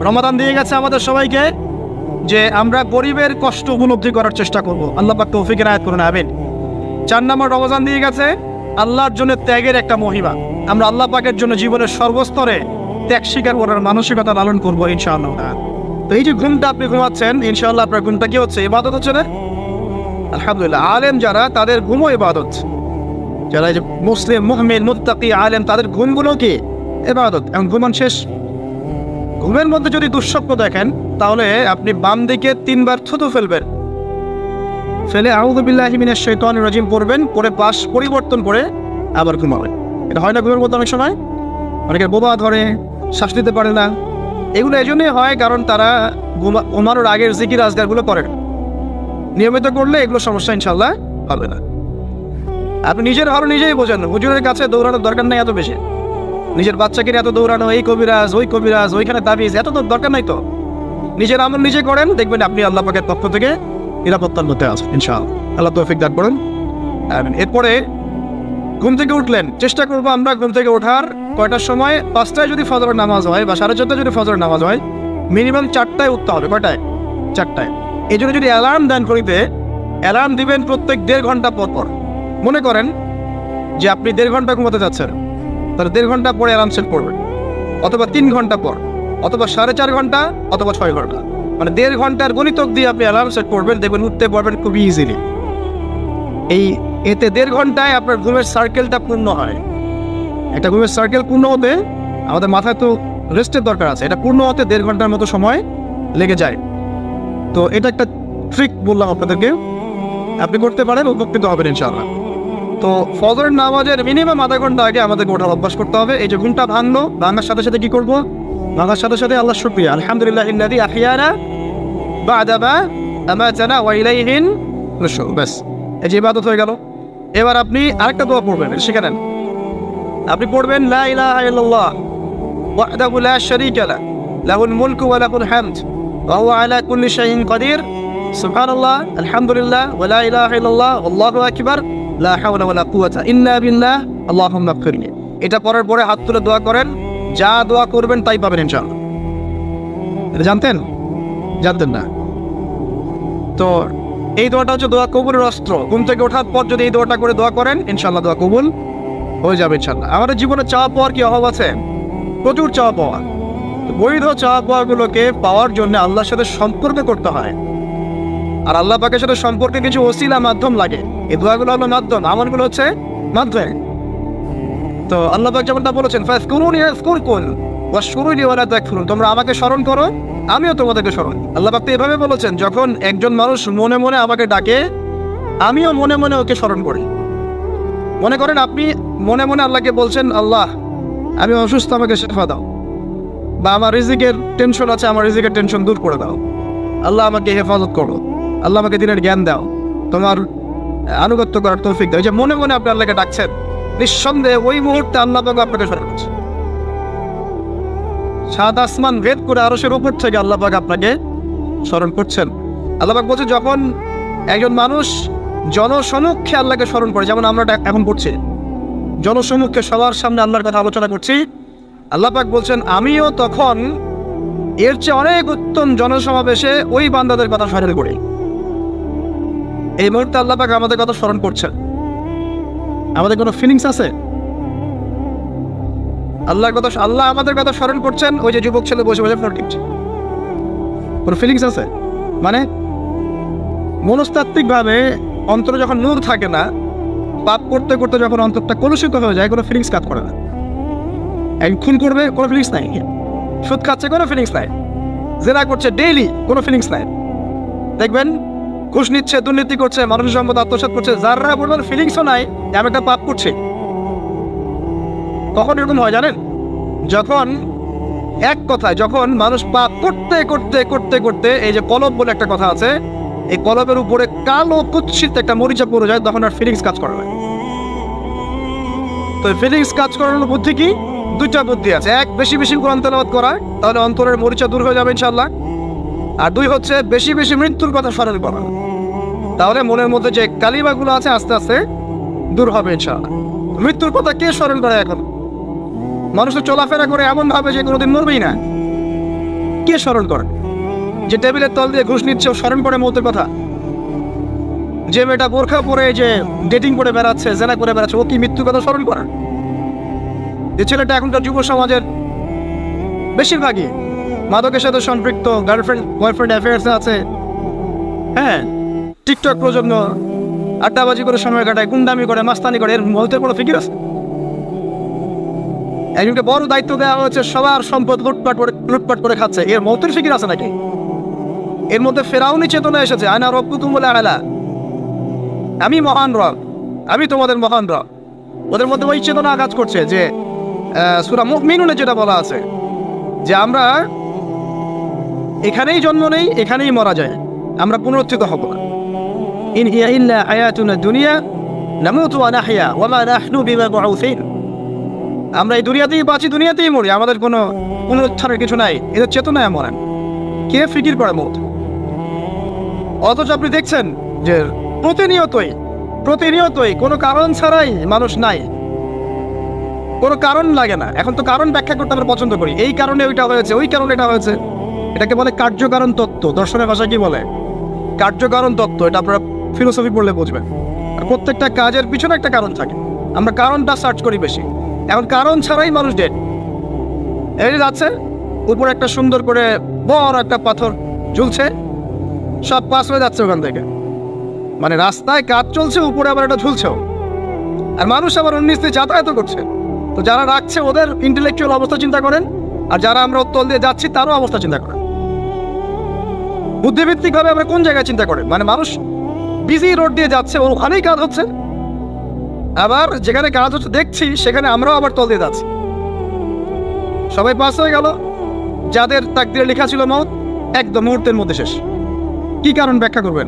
রমাদান দিয়ে গেছে আমাদের সবাইকে যে আমরা গরিবের কষ্ট উপলব্ধি করার চেষ্টা করব। আল্লাহ পাক তৌফিক এনায়েত করুন, আমিন। 4 নম্বর রমজান দিয়ে গেছে আল্লাহর জন্য ত্যাগের একটা মহিমা। আমরা আল্লাহ পাকের জন্য জীবনের সর্বস্তরে ত্যাগ স্বীকার করার মানসিকতা লালন করবো ইনশাআল্লাহ। তো এই যে ঘুমটা আপনি ঘুমাচ্ছেন, ইনশাআল্লাহ আপনার ঘুমটা কি হচ্ছে? ইবাদত হচ্ছে না? আলহামদুলিল্লাহ। আলেম যারা, তাদের ঘুমও ইবাদত। যারা এই যে মুসলিম, মুমিন, মুত্তাকি, আলেম, তাদের ঘুমগুলো কি ইবাদত। এখন ঘুমান শেষ, ঘুমের মধ্যে যদি দুঃস্বপ্ন দেখেন তাহলে আপনি বাম দিকে 3 বার থুতু ফেলবেন, ফেলে আউযু বিল্লাহি মিনাশ শাইতানির রাজিম পড়বেন, পরে পাশ পরিবর্তন করে আবার ঘুমাবেন। এটা হয় না ঘুমের মধ্যে অনেক সময়? অনেকের বোবা ধরে, শ্বাস নিতে পারে না। এগুলো এই জন্যই হয় কারণ তারা ঘুমানোর আগের জিকির আজগারগুলো করেন। নিয়মিত করলে এগুলো সমস্যা ইনশাআল্লাহ হবে না। আপনি নিজের ভালো নিজেই বোঝেন, হুজুরের কাছে দৌড়ানোর দরকার নাই এত বেশি। নিজের বাচ্চাকে এত দৌড়ানো, এই কবিরাজ, ওই কবিরাজ, ওইখানে তাবিজ, এত তো দরকার নাই। তো নিজের আমল নিজে করেন, দেখবেন আপনি আল্লাহ পাকের পক্ষ থেকে নিরাপত্তার মধ্যে আছেন ইনশাআল্লাহ। আল্লাহ তৌফিক দান করেন। এরপরে ঘুম থেকে উঠলেন, চেষ্টা করবো আমরা ঘুম থেকে ওঠার কয়টার সময়? 5টায় যদি ফজরের নামাজ হয় বা 4:30 যদি ফজরের নামাজ হয়, মিনিমাম 4টায় উঠতে হবে। কয়টায়? 4টায়। এই জন্য যদি অ্যালার্ম দেন করিতে, অ্যালার্ম দিবেন প্রত্যেক 1.5 ঘন্টা পর পর। মনে করেন যে আপনি 1.5 ঘন্টা ঘুমাতে যাচ্ছেন, তাহলে 1.5 ঘন্টা পরে অ্যালার্ম সেট করবেন, অথবা 3 ঘন্টা পর, অথবা 4.5 ঘন্টা, অথবা 6 ঘন্টা। মানে 1.5 ঘন্টার গণিতক দিয়ে আপনি অ্যালার্ম সেট করবেন, দেখবেন উঠতে পারবেন খুবই ইজিলি। এতে 1.5 ঘন্টায় আপনার ঘুমের সার্কেলটা পূর্ণ হয়। একটা ঘুমের সার্কেল পূর্ণ হতে আমাদের মাথায় তো রেস্টের দরকার আছে, এটা পূর্ণ হতে 1.5 ঘন্টার মতো সময় লেগে যায়। তো এটা একটা ট্রিক বললাম আপনাদেরকে, আপনি করতে পারেন, উপকৃত হবেন ইনশাআল্লাহ। তো ফজরের নামাজের মিনিমাম আধা ঘন্টা আগে আমাদেরকে ওঠার অভ্যাস করতে হবে। এই যে ঘুমটা ভাঙার সাথে সাথে কি করব? ভাঙার সাথে সাথে আল্লাহ শুকরিয়া, আলহামদুলিল্লাহিল্লাযী আহইয়ানা বা'দা মা আমাতানা ওয়া ইলাইহিন নুশুর। ব্যাস, এই যে ইবাদত হয়ে গেল। এবার আপনি আরেকটা দোয়া পড়বেন, শিখে নেন। আপনি পড়বেন লা ইলাহা ইল্লাল্লাহ ওয়াহদাহু লা শারীকা লাহু লাহুল মুলকু ওয়া লাহুল হামদ ওয়া হুয়া আলা কুল্লি শাইইন কাদির সুবহানাল্লাহ আলহামদুলিল্লাহ ওয়া লা ইলাহা ইল্লাল্লাহ আল্লাহু আকবার লা হাওলা ওয়া লা কুওয়াতা ইল্লা বিল্লাহ আল্লাহুম্মা ইগফিরলি। এটা পড়ার পরে হাত তুলে দোয়া করেন, যা দোয়া করবেন তাই পাবেন ইনশাআল্লাহ। এটা জানতেন? জানতেন না? তো এই দোয়াটা হচ্ছে দোয়া কবুলের অস্ত্র। ঘুম থেকে ওঠার পর যদি এই দোয়াটা করে দোয়া করেন, ইনশাআল্লাহ দোয়া কবুল হয়ে যাবে ইনশাআল্লাহ। আমাদের জীবনে চাওয়া পাওয়ার কি অভাব আছে? প্রচুর চাওয়া পাওয়া। বৈধ চাওয়া পাওয়াগুলোকে পাওয়ার জন্য আল্লাহর সাথে সম্পর্ক করতে হয়, আর আল্লাহ পাকের সাথে সম্পর্কে কিছু ওসিলা মাধ্যম লাগে। এই দোয়াগুলো হলো মাধ্যম, আমলগুলো হচ্ছে মাধ্যম। তো আল্লাহ পাক যেমনটা বলেছেন, ফাযকুরুনি আযকুরকুম ওয়াশকুরুলি ওয়ালা তাকফুরুন, তোমরা আমাকে স্মরণ করো আমিও তোমাদেরকে স্মরণ। আল্লাহ পাক তো এভাবে বলেছেন, যখন একজন মানুষ মনে মনে আমাকে ডাকে আমিও মনে মনে ওকে স্মরণ করি। মনে করেন আপনি মনে মনে আল্লাহকে বলছেন, আল্লাহ আমি অসুস্থ, আমাকে শেফা দাও, বা আমার রিজিকের টেনশন আছে, আমার রিজিকের টেনশন দূর করে দাও, আল্লাহ আমাকে হেফাজত করো, আল্লাহ আমাকে দিনের জ্ঞান দাও, তোমার আনুগত্য করার তৌফিক দাও। যে মনে মনে আপনি আল্লাহকে ডাকছেন, নিঃসন্দেহে ওই মুহূর্তে আল্লাহ পাক আপনাকে স্মরণ করছে। সাত আসমান ভেদ করে আরশের উপর থেকে আল্লাহ পাক আপনাকে স্মরণ করছেন। আল্লাহ পাক বলছে, যখন একজন মানুষ জনসমক্ষে আল্লাহকে স্মরণ করে, যেমন আমরা এখন করছি, জনসমক্ষে সবার সামনে আল্লাহর কথা আলোচনা করছি, আল্লাহ পাক বলছেন আমিও তখন এর চেয়ে অনেক উত্তম জনসমাবেশে ওই বান্দাদের কথা স্মরণ করি। এই মুহূর্তে আল্লাহ পাক আমাদের কথা স্মরণ করছেন, আমাদের কোনো ফিলিংস আছে? আল্লাহ আমাদের কথা স্মরণ করছেন, ওই যে যুবক ছেলে বসে বসে ফোন টিপছে, কোনো ফিলিংস আছে? মানে মনস্তাত্ত্বিকভাবে অন্তরে যখন নূর থাকে না, পাপ করতে করতে যখন অন্তরটা কলুষিত হয়ে যায়, কোনো ফিলিংস কাজ করে না। খুন করবে, কোনো ফিলিংস নাই। সুদ খাচ্ছে, কোনো ফিলিংস নাই। জেনা করছে ডেইলি, কোনো ফিলিংস নাই। দেখবেন ঘুষ নিচ্ছে, দুর্নীতি করছে, মানুষের সম্পদ আত্মসাৎ করছে, যারা বলবেন ফিলিংসও নাই আমি একটা পাপ করছি। কখন এরকম হয় জানেন? যখন এক কথায় যখন মানুষ পাপ করতে করতে করতে করতে, এই যে কলব বলে একটা কথা আছে, এই কলবের উপরে কালো কুৎসিত একটা মরিচা পড়ে যায়, তখন আর ফিলিংস কাজ করে না। তো ফিলিংস কাজ করানোর বুদ্ধি কি? দুইটা বুদ্ধি আছে। এক, বেশি বেশি কোরআন তেলাওয়াত করা, তাহলে অন্তরের মরিচা দূর হয়ে যাবে ইনশাআল্লাহ। আর দুই হচ্ছে বেশি বেশি মৃত্যুর কথা স্মরণ করা, তাহলে মনের মধ্যে যে কালিমাগুলো আছে আস্তে আস্তে দূর হবে ইনশাআল্লাহ। মৃত্যুর কথা কে স্মরণ করে? এখন মানুষ তো চলাফেরা করে এমন ভাবে যে কোনোদিন মরবেই না। কে স্মরণ করে? যে টেবিলের তল দিয়ে ঘুষ নিচ্ছে, স্মরণ করে মৌতের কথা? যে মেয়েটা বোরখা পরে যে ডেটিং করে বেড়াচ্ছে, জেনা করে বেড়াচ্ছে, ও কি মৃত্যুর কথা স্মরণ করে? যে ছেলেটা এখনকার যুব সমাজের বেশিরভাগই মাদকের সাথে সম্পৃক্ত, গার্লফ্রেন্ড বয়ফ্রেন্ড অ্যাফেয়ার্সে আছে, হ্যাঁ, টিকটক প্রজন্ম, আড্ডাবাজি করে সময় কাটায়, গুন্ডামি করে, মাস্তানি করে, এর মৌতের কোনো ফিকির আছে? একজনকে বড় দায়িত্ব দেওয়া হয়েছে, সবার সম্পদ লুটপাট করে খাচ্ছে, এর মৌতের ফিকির আছে নাকি? এর মধ্যে ফেরাউনি চেতনা এসেছে, আনা রব্বুকুম বলে আলা, আমি মহান রব, আমি তোমাদের মহান রব। ওদের মধ্যে ওই চেতনা কাজ করছে যে সূরা মুমিনুনে যেটা বলা আছে যে আমরা এখানেই জন্ম নেই, এখানেই মারা যায়, আমরা পুনরুত্থিত হব না। ইন হিয়া ইল্লা হায়াতুনা দুনিয়া নামুতু ওয়া নাহয়া ওয়া মা নাহনু বিমাবউসিন, আমরা এই দুনিয়াতেই বাঁচি, দুনিয়াতেই মরি, আমাদের কোনো পুনরুত্থানের কিছু নাই। এদের চেতনায় মরেন, কে ফিকির করে মত? অথচ আপনি দেখছেন যে প্রতিনিয়তই কোনো কারণ ছাড়াই মানুষ নাই, কোনো কারণ লাগে না। এখন তো কারণ ব্যাখ্যা করতে আমরা পছন্দ করি, এই কারণে ওইটা হয়েছে, ওই কারণে এটা হয়েছে। এটাকে বলে কার্যকারণ তত্ত্ব। দর্শনের ভাষা কি বলে? কার্যকারণ তত্ত্ব। এটা আপনারা ফিলোসফি পড়লে বুঝবেন। আর প্রত্যেকটা কাজের পিছনে একটা কারণ থাকে, আমরা কারণটা সার্চ করি বেশি। এখন কারণ ছাড়াই মানুষ ডেড। এই যাচ্ছে, উপরে একটা সুন্দর করে বড় একটা পাথর ঝুলছে, সব পাস হয়ে যাচ্ছে ওখান থেকে। মানে রাস্তায় কাজ চলছে, উপরে আবার এটা ঝুলছেও, আর মানুষ আবার অন্যস্তে যাতায়াত করছে। তো যারা রাখছে ওদের ইন্টেলেকচুয়াল অবস্থা চিন্তা করেন, আর যারা আমরা তল দিয়ে যাচ্ছি তারও অবস্থা চিন্তা করেন। বুদ্ধিভিত্তিকভাবে আমরা কোন জায়গায় চিন্তা করেন? মানে মানুষ বিজি রোড দিয়ে যাচ্ছে, ওখানেই কাজ হচ্ছে, আবার যেখানে কাজ হচ্ছে দেখছি সেখানে আমরাও আবার তল দিয়ে যাচ্ছি। সবাই পাস হয়ে গেল, যাদের তাকদিরে লেখা ছিল মওত একদম মুহূর্তের মধ্যে শেষ। কি কারণ ব্যাখ্যা করবেন?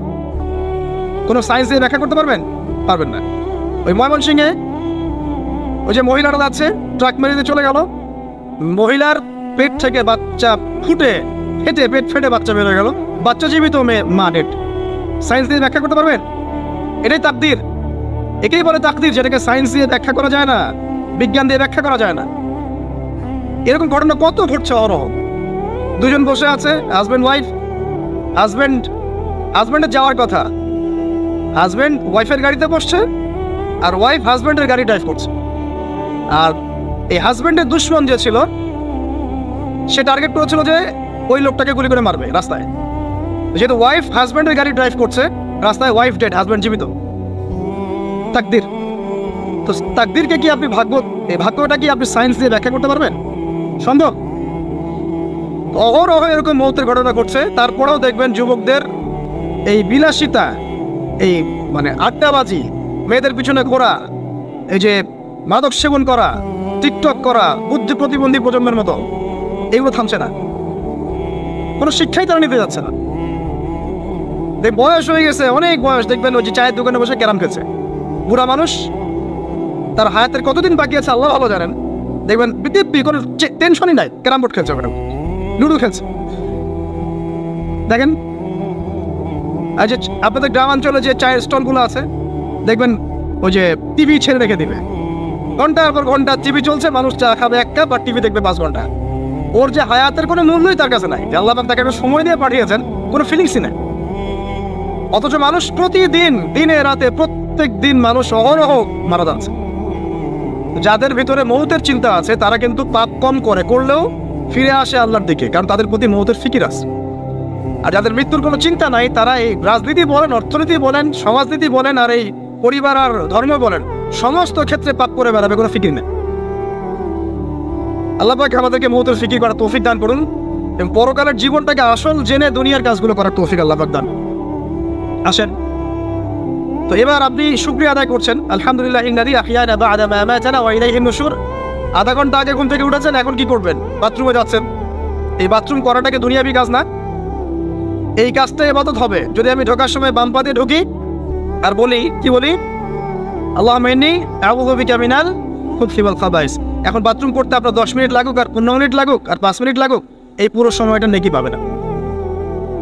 কোনো সায়েন্স দিয়ে ব্যাখ্যা করতে পারবেন? পারবেন না। ওই ময়মনসিংহে ওই যে মহিলারা যাচ্ছে, ট্রাক মেরে চলে গেল, মহিলার পেট থেকে বাচ্চা ফেটে পেট ফেটে বাচ্চা বের হয়ে গেল, বাচ্চা জীবিত, মা ডেড। সায়েন্স দিয়ে ব্যাখ্যা করতে পারবেন? এটাই তাকদির। একেই বলে তাকদির, যেটাকে সায়েন্স দিয়ে ব্যাখ্যা করা যায় না, বিজ্ঞান দিয়ে ব্যাখ্যা করা যায় না। এরকম ঘটনা কত ঘটছে অহরহ। দুজন বসে আছে, হাজব্যান্ড ওয়াইফ, হাজব্যান্ডের যাওয়ার কথা, হাজব্যান্ড ওয়াইফের গাড়িতে বসছে, আর ওয়াইফ হাজব্যান্ডের গাড়ি ড্রাইভ করছে। আর এই হাজব্যান্ডের দুশ্মন যে ছিল, সে টার্গেট করেছিল যে ওই লোকটাকে গুলি করে মারবে রাস্তায়। যেহেতু ওয়াইফ হাজব্যান্ডের গাড়ি ড্রাইভ করছে, রাস্তায় ওয়াইফ ডেড, হাজব্যান্ড জীবিত। তাকদির। তো তাকদিরকে কি আপনি এই ভাগ্যটা কি আপনি সায়েন্স দিয়ে ব্যাখ্যা করতে পারবেন? সম্ভব? অহরহ এরকম মৌতের ঘটনা ঘটছে, তারপরেও দেখবেন যুবকদের এই বিলাসিতা, এই মানে আড্ডাবাজি, মেয়েদের পিছনে ঘোরা, এই যে মাদক সেবন করা, টিকটক করা, বুদ্ধি প্রতিবন্ধী প্রজন্মের মতো, এগুলো থামছে না। কোনো শিক্ষাই তারা নিতে যাচ্ছে না। বয়স হয়ে গেছে, অনেক বয়স, দেখবেন ওই যে চায়ের দোকানে বসে ক্যারাম খেলছে। বুড়া মানুষ, তার হায়াতের কতদিন বাকি আছে আল্লাহ ভালো জানেন। দেখবেন দিব্যি কোনো টেনশনই নাই, ক্যারাম বোর্ড খেলছে, ওখানে লুডো খেলছে। দেখেন আর যে আপনাদের গ্রামাঞ্চলে যে চায়ের স্টলগুলো আছে, দেখবেন ওই যে টিভি ছেড়ে রেখে দিবে, ঘন্টার পর ঘন্টা টিভি চলছে, মানুষ চা খাবে 1 কাপ আর টিভি দেখবে 5 ঘন্টা। ওর যে হায়াতের কোনো মূল্যই তার কাছে নাই, আল্লাহ পাক তাকে একটা সময় দিয়ে পাঠিয়েছেন, কোনো ফিলিংসই নাই। অথচ মানুষ প্রতিদিন, দিনে রাতে, প্রত্যেক দিন মানুষ অহরহ মারা যাচ্ছে। যাদের ভিতরে মৌতের চিন্তা আছে তারা কিন্তু পাপ কম করলেও ফিরে আসে আল্লাহর দিকে, কারণ তাদের প্রতি মৌতের ফিকির আছে। আর যাদের মৃত্যুর কোনো চিন্তা নাই, তারা এই রাজনীতি বলেন, অর্থনীতি বলেন, সমাজনীতি বলেন, আর এই পরিবার আর ধর্ম বলেন, সমস্ত ক্ষেত্রে পাপ করে বেড়াবে, কোনো ফিকির নেই। আল্লাহ পাক আমাদেরকে মৌতের ফিকির করার তৌফিক দান করুন এবং পরকালের জীবনটাকে আসল জেনে দুনিয়ার কাজগুলো করার তৌফিক আল্লাহ পাক দান। আসেন, তো এবার আপনি শুকরিয়া আদায় করছেন, আলহামদুলিল্লাহ ইন্নাদি আহইয়ানা বা'দা মা আমাতানা ওয়া ইলাইহিন নুশুর। আধা ঘন্টা আগে ঘুম থেকে উঠেছেন, এখন কি করবেন? বাথরুমে যাচ্ছেন। এই বাথরুম করাটাকে দুনিয়াবি কাজ না, এই কাজটা ইবাদত হবে যদি আমি ঢোকার সময় বাম পা দিয়ে ঢুকি আর বলি, কি বলি? আল্লাহুম্মা ইন্নী আউযু বিকা মিনাল খুবসি ওয়াল খাবাইস। এখন বাথরুম করতে আপনার 10 মিনিট লাগুক আর 15 মিনিট লাগুক আর 5 মিনিট লাগুক, এই পুরো সময়টা নেকি পাবে না।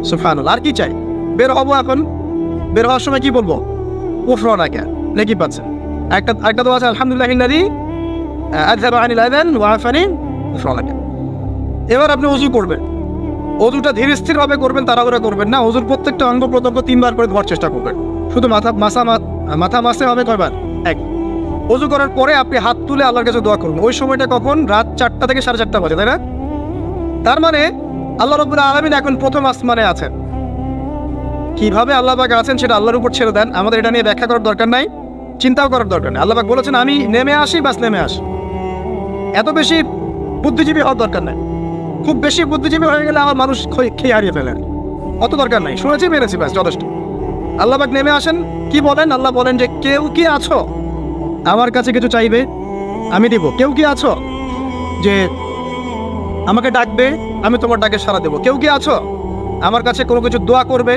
সুবহানাল্লাহ। আর কি চাই? বের হবো, এখন বের হওয়ার সময় কি বলবো? উফরানাকা, নেকি পাচ্ছেন। একটা দোয়া আছে, আলহামদুলিল্লাহ ইল্লাযী আযহাবা আনিল আযান ওয়া আফানি উফরানাকা। এবার আপনি ওযু করবেন। ওযুটা ধীরে স্থিরভাবে করবেন, তাড়াহুড়া করবেন না। ওযুর প্রত্যেকটা অঙ্গ প্রত্যঙ্গ 3 বার করে ধোয়ার চেষ্টা করবেন। শুধু মাথা মাসে হবে কয়বার? 1। ওযু করার পরে আপনি হাত তুলে আল্লাহর কাছে দোয়া করুন। ওই সময়টা কখন? রাত 4টা থেকে 4:30 বাজে, তাই না? তার মানে আল্লাহ রাব্বুল আলামিন এখন প্রথম আসমানে আছেন। কিভাবে আল্লাহ পাক আছেন সেটা আল্লাহর উপর ছেড়ে দেন, আমাদের এটা নিয়ে ব্যাখ্যা করার দরকার নাই, চিন্তাও করার দরকার নেই। আল্লাহ পাক বলেছেন আমি নেমে আসি, বাস নেমে আসি। এত বেশি বুদ্ধিজীবী হওয়ার দরকার নাই। খুব বেশি বুদ্ধিজীবী হয়ে গেলে আমার মানুষ খেয়ে হারিয়ে ফেলে, অত দরকার নাই। শুনেছি, মেরেছি, ব্যাস যথেষ্ট। আল্লাহ পাক নেমে আসেন, কি বলেন? আল্লাহ বলেন যে কেউ কি আছো আমার কাছে কিছু চাইবে, আমি দিব। কেউ কি আছো যে আমাকে ডাকবে, আমি তোমার ডাকে সাড়া দেবো? কেউ কি আছো আমার কাছে কোনো কিছু দোয়া করবে?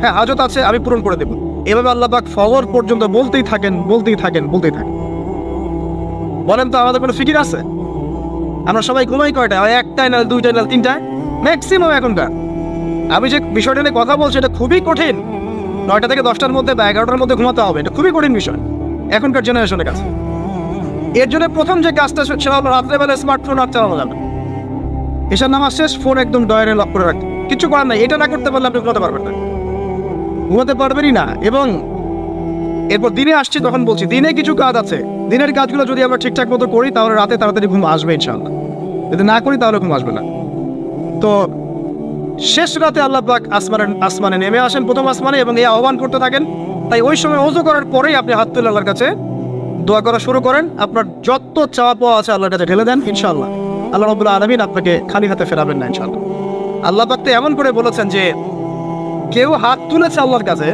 হ্যাঁ, হাজত আছে, আমি পূরণ করে দেবো। এভাবে আল্লাহ পাক ফজর পর্যন্ত বলতেই থাকেন। বলেন তো আমাদের কোনো ফিকির আছে? আমরা সবাই ঘুমাই কয়টা? 1টায় না 2টায় না 3টায় ম্যাক্সিমাম এখনকার। আমি যে বিষয়টা নিয়ে কথা বলছি এটা খুবই কঠিন। 9টা থেকে 10টার মধ্যে বা 11টার মধ্যে ঘুমাতে হবে, এটা খুবই কঠিন বিষয় এখনকার জেনারেশনের কাছে। এর জন্য প্রথম যে কাজটা সেটা হলো রাত্রেবেলা স্মার্টফোন আর চালানো যাবে। এসব নামাজ শেষ, ফোন একদম ডয়ারে লক করে রাখতে, কিছু করার নাই। এটা না করতে পারলে আপনি ঘুমাতে পারবেনই না। এবং এরপর দিনে আসছি, তখন বলছি দিনে কিছু কাজ আছে, দিনের কাজগুলো যদি আমরা ঠিকঠাক মতো করি তাহলে রাতে তাড়াতাড়ি ঘুম আসবে ইনশাআল্লাহ। যদি না করি তাহলে ঘুম আসবে না। তো শেষ রাতে আল্লাহ পাক আসমানে নেমে আসেন, প্রথম আসমানে, এবং এই আহ্বান করতে থাকেন। তাই ওই সময় ওযু করার পরেই আপনি হাত তুলে আল্লাহর কাছে দোয়া করা শুরু করেন। আপনার যত চাওয়া পাওয়া আছে আল্লাহর কাছে ঢেলে দেন, ইনশাআল্লাহ আল্লাহ রাব্বুল আলামিন আপনাকে খালি হাতে ফেরাবেন না ইনশাআল্লাহ। আল্লাহ পাক তো এমন করে বলেছেন যে কেউ হাত তুলেছে আল্লাহর কাছে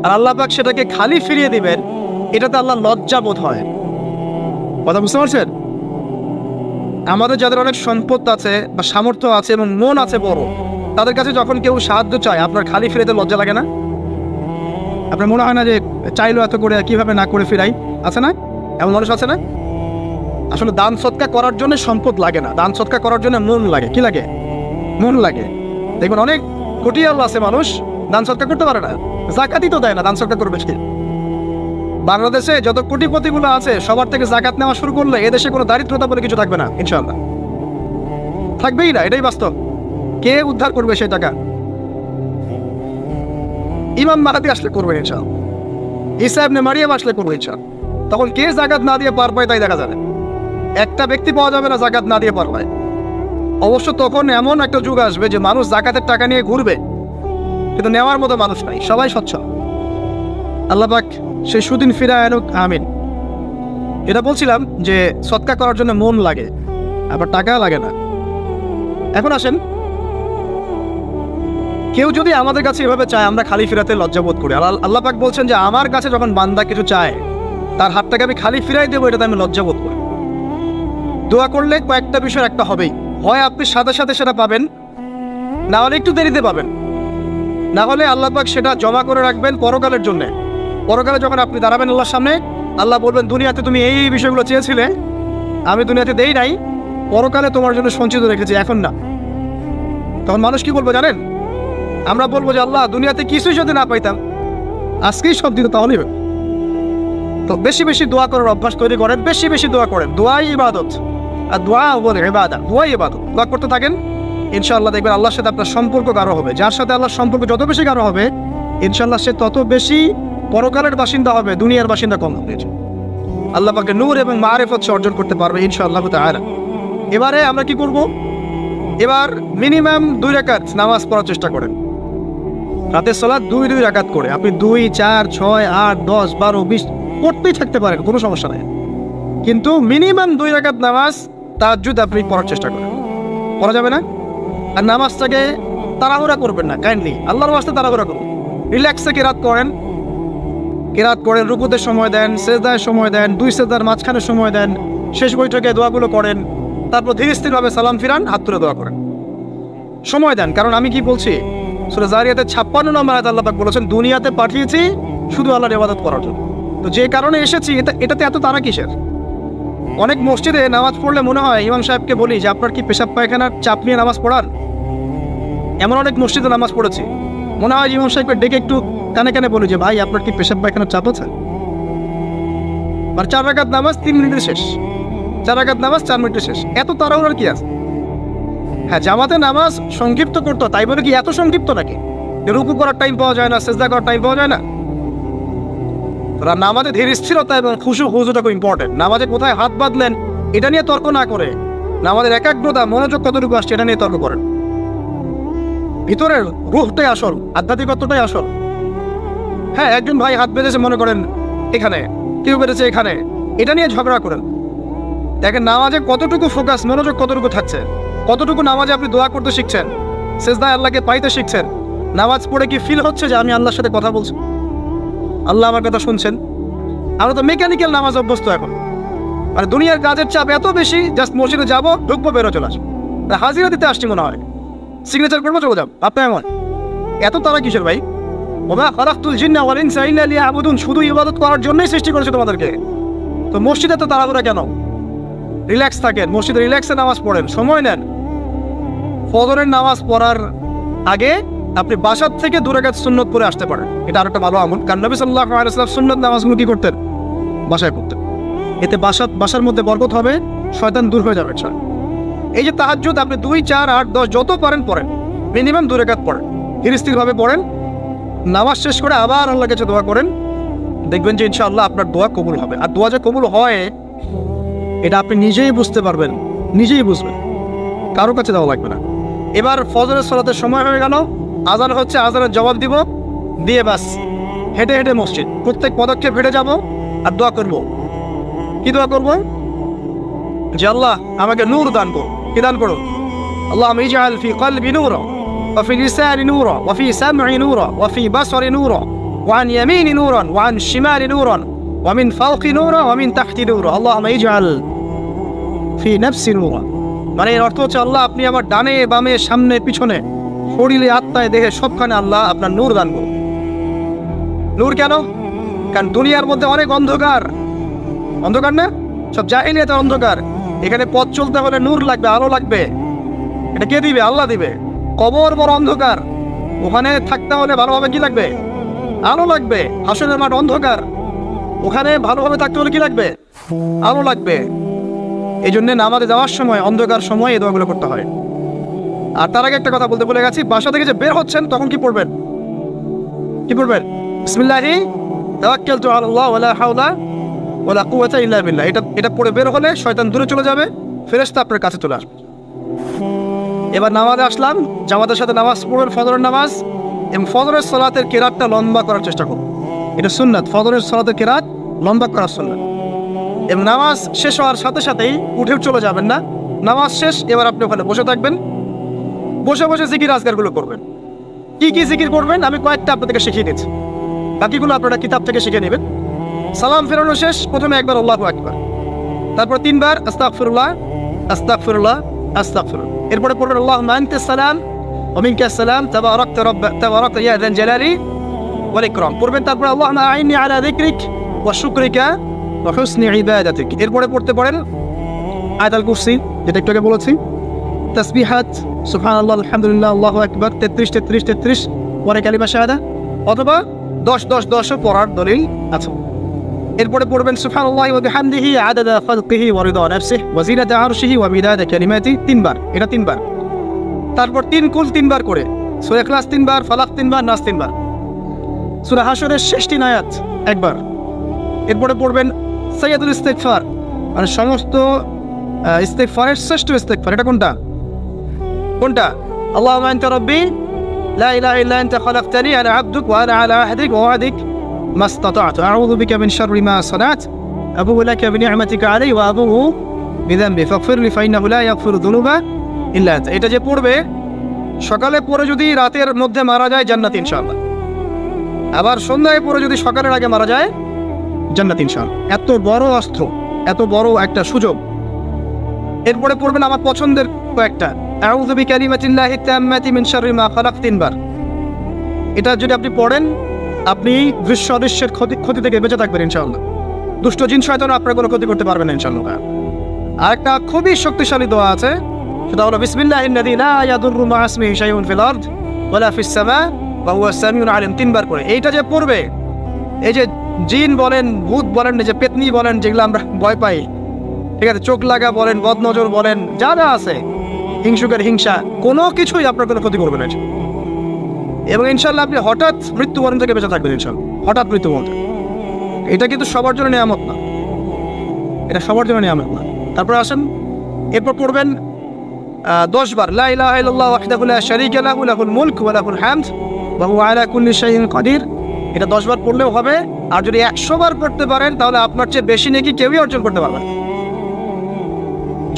আর আল্লাহ পাক সেটাকে খালি ফিরিয়ে দিবেন, এটাতে আল্লাহ লজ্জা বোধ হয়। কথা বুঝতে পারছেন? আমাদের যাদের অনেক সম্পদ আছে বা সামর্থ্য আছে এবং মন আছে বড়, তাদের কাছে যখন কেউ সাহায্য চায় আপনার খালি ফিরেতে লজ্জা লাগে না? আপনার মনে হয় না যে চাইলো এত করে কিভাবে না করে ফিরাই? আছে না এমন মানুষ? আছে না? আসলে দান সৎকার করার জন্য সম্পদ লাগে না, দান সৎকার করার জন্য মন লাগে। কি লাগে? মন লাগে। দেখবেন অনেক কোটি আল্লাহ আছে মানুষ দান সৎকার করতে পারে না, জাকাতই তো দেয় না, দান সৎকার করবে কি? বাংলাদেশে যত কোটিপতিগুলো আছে সবার থেকে জাকাত নেওয়া শুরু করলে এদেশে কোনো দারিদ্রতা বলে কিছু থাকবে না ইনশাআল্লাহ, থাকবেই না। এটাই বাস্তব। কে উদ্ধার করবে সেই টাকা? ইমাম মাহাদি আসলে করবে ইনশাআল্লাহ, ঈসা ইবনে মারিয়াম আসলে করবে ইনশাআল্লাহ। তখন কে জাকাত না দিয়ে পার পায় তাই দেখা যাবে। একটা ব্যক্তি পাওয়া যাবে না জাকাত না দিয়ে পার পায়। অবশ্য তখন এমন একটা যুগ আসবে যে মানুষ যাকাতের টাকা নিয়ে ঘুরবে, কিন্তু নেওয়ার মতো মানুষ নাই, সবাই সচ্ছল। আল্লাহ পাক সেই সুদিন ফিরায় আনুক, আমিন। এটা বলছিলাম যে সদকা করার জন্য মন লাগে, আবার টাকা লাগে না। এখন আসেন, কেউ যদি আমাদের কাছে এভাবে চায়, আমরা খালি ফিরাতে লজ্জাবোধ করি। আল্লাহ পাক বলছেন যে আমার কাছে যখন বান্দা কিছু চায়, তার হাতটাকে আমি খালি ফিরাই দেবো, এটাতে আমি লজ্জাবোধ করি। দোয়া করলে কয়েকটা বিষয় একটা হবেই, হয় আপনি সাথে সাথে সেটা পাবেন, না হলে একটু দেরিতে পাবেন, না হলে আল্লাহ পাক সেটা জমা করে রাখবেন পরকালের জন্যে। পরকালে যখন আপনি দাঁড়াবেন আল্লাহর সামনে, আল্লাহ বলবেন দুনিয়াতে তুমি এই বিষয়গুলো চেয়েছিলে, আমি দুনিয়াতে দেই নাই, পরকালে তোমার জন্য সঞ্চিত রেখেছি, এখন না। তখন মানুষ কি বলবো জানেন? আমরা বলবো যে আল্লাহ দুনিয়াতে কিছুই যদি না পাইতাম, আজকেই সব দিত, তাহলেই হবে। তো বেশি বেশি দোয়া করার অভ্যাস তৈরি করেন, বেশি বেশি দোয়া করেন। দোয়াই ইবাদত, আর দোয়া বলে ইবাদত, দোয়াই ইবাদত। দোয়া করতে থাকেন, ইনশাআল্লাহ দেখবেন আল্লাহর সাথে আপনার সম্পর্ক গাঢ় হবে। যার সাথে আল্লাহর সম্পর্ক যত বেশি গাঢ় হবে, ইনশাআল্লাহ সে তত বেশি পরকালের বাসিন্দা হবে, দুনিয়ার বাসিন্দা কম হবে। আল্লাহ পাকে নূর এবং মারিফত অর্জন করতে পারবে ইনশাআল্লাহ তাআলা। এবারে আমরা কি করব? এবার মিনিমাম 2 রাকাত নামাজ পড়ার চেষ্টা করেন। রাতের সালাত 2 রাকাত করে আপনি 2, 4, 6, 8, 10, 12, 20 করতেই থাকতে পারেন, কোনো সমস্যা নাই। কিন্তু মিনিমাম 2 রাকাত নামাজ তাহাজ্জুদ আপনি পড়ার চেষ্টা করেন। পড়া যাবে না? আর নামাজটাকে তাড়াহুড়া করবেন না, কাইন্ডলি আল্লাহর ওয়াস্তে তাড়াহুড়া করুন। রিল্যাক্সে কেরাত করেন, রুকুতে সময় দেন, সেজদায় সময় দেন, 2 সেজদার মাঝখানে সময় দেন, শেষ বৈঠকে দোয়াগুলো করেন, তারপর ধীরে স্থিরভাবে সালাম ফিরান, হাত তুলে দোয়া করেন, সময় দেন। কারণ আমি কি বলছি, সূরা যারিয়াতে 56 নম্বর আয়াতে আল্লাহ পাক বলেছেন দুনিয়াতে পাঠিয়েছি শুধু আল্লাহর ইবাদত করার জন্য। তো যে কারণে এসেছি, এটাতে এত তাড়া কিসের? অনেক মসজিদে নামাজ পড়লে মনে হয় ইমাম সাহেবকে বলি যে আপনার কি পেশাব পায়খানার চাপ নিয়ে নামাজ পড়ান? এমন অনেক মসজিদে নামাজ পড়েছি, মনে হয় ইমাম সাহেবকে ডেকে একটু কানে কানে বলি যে ভাই আপনার কি পেশাব পায়খানার চাপ আছে? আর 4 রাকাত নামাজ 3 মিনিটে শেষ, 4 রাকাত নামাজ 4 মিনিটে শেষ, এত তাড়াহুড়ার কি আছে? হ্যাঁ, জামাতে নামাজ সংক্ষিপ্ত করতো, তাই বলে কি এত সংক্ষিপ্ত নাকি? রুকু করার টাইম পাওয়া যায় না, সেজদা করার টাইম পাওয়া যায় না? নামাজে ধীর স্থিরতা এবং খুশুটা খুব ইম্পর্টেন্ট। নামাজে কোথায় হাত বাঁধলেন এটা নিয়ে তর্ক না করে, নামাজের একাগ্রতা, মনোযোগ কতটুকু আসছে এটা নিয়ে তর্ক করেন। ভিতরের রূহটাই আসল, আধ্যাত্মিকত্বটাই আসল। হ্যাঁ, একজন ভাই হাত বেঁধেছে মনে করেন এখানে, কেউ বেঁধেছে এখানে, এটা নিয়ে ঝগড়া করেন। দেখেন নামাজে কতটুকু ফোকাস, মনোযোগ কতটুকু থাকছে, কতটুকু নামাজে আপনি দোয়া করতে শিখছেন, সেজদায় আল্লাহকে পাইতে শিখছেন। নামাজ পড়ে কি ফিল হচ্ছে যে আমি আল্লাহর সাথে কথা বলছি, আল্লাহ আমার কথা শুনছেন? আমরা তো মেকানিক্যাল নামাজ অভ্যস্ত এখন। মানে দুনিয়ার কাজের চাপ এত বেশি, জাস্ট মসজিদে যাবো, ঢুকবো, বেরো, চলে আসবো, হাজিরা দিতে আসছি মনে হয়, সিগনেচার করবো, চলে যাবো। আপনার এমন এত তারা কিসের ভাই? ওমা খালাকতুল জিন্না ওয়াল ইনসা ইল্লা লিয়াবুদুন, শুধু ইবাদত করার জন্যই সৃষ্টি করেছে তোমাদেরকে। তো মসজিদে তো তাড়াহুড়া কেন? রিল্যাক্স থাকেন, মসজিদে রিল্যাক্সে নামাজ পড়েন, সময় নেন। ফজরের নামাজ পড়ার আগে আপনি বাসার থেকে 2 রাকাত সুন্নত পড়ে আসতে পারেন, এটা আরেকটা ভালো আমল। কারণ নবী সাল্লাল্লাহু আলাইহি ওয়াসাল্লাম সুন্নত নামাজগুলো কি করতেন? বাসায় পড়তেন। এতে বাসার মধ্যে বরকত হবে, শয়তান দূর হয়ে যাবে। এই যে তাহাজ্জুদ আপনি 2, 4, 8, 10 যত পারেন পড়েন, মিনিমাম 2 রাকাত পড়েন, ধীর স্থিরভাবে পড়েন। নামাজ শেষ করে আবার আল্লাহর কাছে দোয়া করেন, দেখবেন যে ইনশাআল্লাহ আপনার দোয়া কবুল হবে। আর দোয়া যে কবুল হয় এটা আপনি নিজেই বুঝতে পারবেন, নিজেই বুঝবেন, কারো কাছে দেওয়া লাগবে না। এবার ফজরের সালাতের সময় হয়ে গেল, আজান হচ্ছে, আজানের জবাব দিব, দিয়ে বাস হেঁটে হেঁটে মসজিদ, প্রত্যেক পদক্ষেপ হেঁটে যাব আর দোয়া করব। কি দোয়া করব? যে আল্লাহ আমাকে নূর দান করো। কি দান করো? আল্লাহুম্মা ইজআল ফি কলবি নূরা ওয়া ফি লিসানি নূরা ওয়া ফি সামঈ নূরা ওয়া ফি বাসরি নূরা ওয়া আন ইয়ামিনি নূরান ওয়া আন শিমালি নূরান ওয়া মিন ফাওকি নূরা ওয়া মিন তাহতি নূরা আল্লাহুম্মা ইজআল ফি নাফসি নূরা। মানে এর অর্থ হচ্ছে আল্লাহ আপনি আমার ডানে বামে সামনে পিছনে শরীরে আত্মায় দেহে সবখানে আল্লাহ আপনার নূর দান করুন। নূর কেন? কারণ দুনিয়ার মধ্যে অনেক অন্ধকার, অন্ধকার না, সব জাহিলিয়াতের অন্ধকার। এখানে পথ চলতে হলে নূর লাগবে, আলো লাগবে। এটা কে দিবে? আল্লাহ দিবে। কবর বড় অন্ধকার, ওখানে থাকতে হলে ভালোভাবে কি লাগবে? আলো লাগবে। হাসরের মাঠ অন্ধকার, ওখানে ভালোভাবে থাকতে হলে কি লাগবে? আলো লাগবে। এই জন্য নামাজে যাওয়ার সময়, অন্ধকার সময় এই দোয়াগুলো করতে হয়। আর তার আগে একটা কথা বলতে ভুলে গেছি, বাসা থেকে যে বের হচ্ছেন তখন কি পড়বেন? কি পড়বেন? বিসমিল্লাহি তাওয়াক্কালতু আলাল্লাহ ওয়ালা হাওলা ওয়ালা কুওয়াতা ইল্লা বিল্লাহ। এটা পড়ে বের হলে শয়তান দূরে চলে যাবে, ফেরেশতা আপনার কাছে চলে আসবে। এবার নামাজে আসলাম, জামাতের সাথে নামাজ পড়বেন, ফজরের নামাজ, এবং ফজরের সালাতের কেরাতটা লম্বা করার চেষ্টা করুন। এটা সুন্নাত, ফজরের সালাতের কেরাত লম্বা করার সুন্নাত। এবং নামাজ শেষ হওয়ার সাথে সাথেই উঠে চলে যাবেন না, নামাজ শেষ এবার আপনি ওখানে বসে থাকবেন, বসে বসে জিকির আজকারগুলো করবেন। কি কি জিকির করবেন আমি কয়েকটা আপনাদেরকে শিখিয়ে দিচ্ছি, বাকিগুলো আপনারা কিতাব থেকে শিখে নেবেন। সালাম ফেরানো শেষ, প্রথমে একবার আল্লাহু আকবার, তারপর 3 বার আস্তাগফিরুল্লাহ আস্তাগফিরুল্লাহ আস্তাগফিরুল্লাহ, এরপরে পড়বেন আল্লাহুম্মা আনতাস সালাম ওয়া মিনকাস সালাম তাবারাকতা ইয়া যাল জালালি ওয়াল ইকরাম পড়বেন। তারপর আল্লাহুম্মা আইন্নি আলা যিকরিক ওয়া শুকরিকা ওয়া হুসনি ইবাদাতিক। এরপরে পড়তে পারেন আয়াতুল কুরসি, যেটা একটু আগে বলেছি, তাসবিহাত সুবহানাল্লাহ আলহামদুলিল্লাহ আল্লাহু আকবার 33 পরে কালিমা শাহাদা, অথবা 10 পড়ার দলিল আছে। এরপরে পড়বেন সুবহানাল্লাহি ওয়া বিহামদিহি আদাদা খালকিহি ওয়া রিদা নাফসিহি ওয়া জিনাতা আরশিহি ওয়া মিদাদা কালিমাতি 3 বার, এটা 3 বার। তারপর 3 কুল 3 বার করে, সূরা ইখলাস 3 বার, ফালাক 3 বার, নাস 3 বার, সূরা হাশরের শেষ 3 আয়াত একবার। এরপরে পড়বেন সাইয়্যিদুল ইস্তিগফার, মানে সমস্ত ইস্তিগফারের শ্রেষ্ঠ ইস্তিগফার। এটা কোনটা? আল্লাহুম্মা আনতা রাব্বি লা ইলাহা ইল্লা আনতা খালাকতানি আনা আবদুক ওয়া আনা আলা আহদিক ওয়া ওয়াদিক মাস্তাতা'তু আউযু বিকা মিন শাররি মা সানা'তু আবুউ লাকা বিনি'মাতিকা আলাইয়া ওয়া আবুউ বিযানবি ফাগফিরলি ফাইন্নাহু লা ইয়াগফিরু যুনুবা ইল্লা আনতা। এটা যে পড়বে সকালে পড়ে যদি রাতের মধ্যে মারা যায় জান্নাত ইনশাআল্লাহ, আবার সন্ধ্যায় পড়ে যদি সকালের আগে মারা যায় জান্নাত ইনশাআল্লাহ। এত বড় অস্ত্র, এত বড় একটা সুযোগ। এরপরে পড়বেন আমার পছন্দের কয়েকটা, আউযু বিকালিমাতিল্লাহি তাম্মাতি মিন শাররি মা খালাক 3 বার। এটা যদি আপনি পড়েন আপনি দৃশ্য অদৃশ্যের ক্ষতি থেকে বেঁচে থাকবেন ইনশাআল্লাহ। দুষ্ট জিন শয়তান আপনার কোনো ক্ষতি করতে পারবে না ইনশাআল্লাহ। আরেকটা খুবই শক্তিশালী দোয়া আছে, সেটা হলো বিসমিল্লাহিল্লাযী লা ইয়াদুররু মা ইসমিহি শাইউন ফিল আরদ ওয়ালা ফিস সামা ওয়া হুয়াস সামিউল আলিম 3 বার করে। এইটা যে পড়বে, এই যে জিন বলেন, ভূত বলেন, যে পেতনি বলেন, যেগুলো আমরা ভয় পাই, ঠিক আছে, চোখ লাগা বলেন, বদনজর বলেন, যা যা আছে, হিংসুকের হিংসা, কোনো কিছুই আপনার কোনো ক্ষতি করবে না। এবং ইনশাআল্লাহ আপনি হঠাৎ মৃত্যুবরণ থেকে বেঁচে থাকবেন ইনশাআল্লাহ, হঠাৎ মৃত্যুবরণ। এটা কিন্তু সবার জন্য নিয়ামত না, এটা সবার জন্য নিয়ামত না। তারপর আসেন, এরপর পড়বেন 10 বার লা ইলাহা ইল্লাল্লাহু ওয়াহদাহু লা শারীকা লাহু লাহুল মুলক ওয়া লাহুল হামদ ওয়া হুয়া আলা কুল্লি শাইইন কাদির। এটা 10 বার পড়লেও হবে। আর যদি 100 বার পড়তে পারেন তাহলে আপনার চেয়ে বেশি নেকি কেউই অর্জন করতে পারবে না।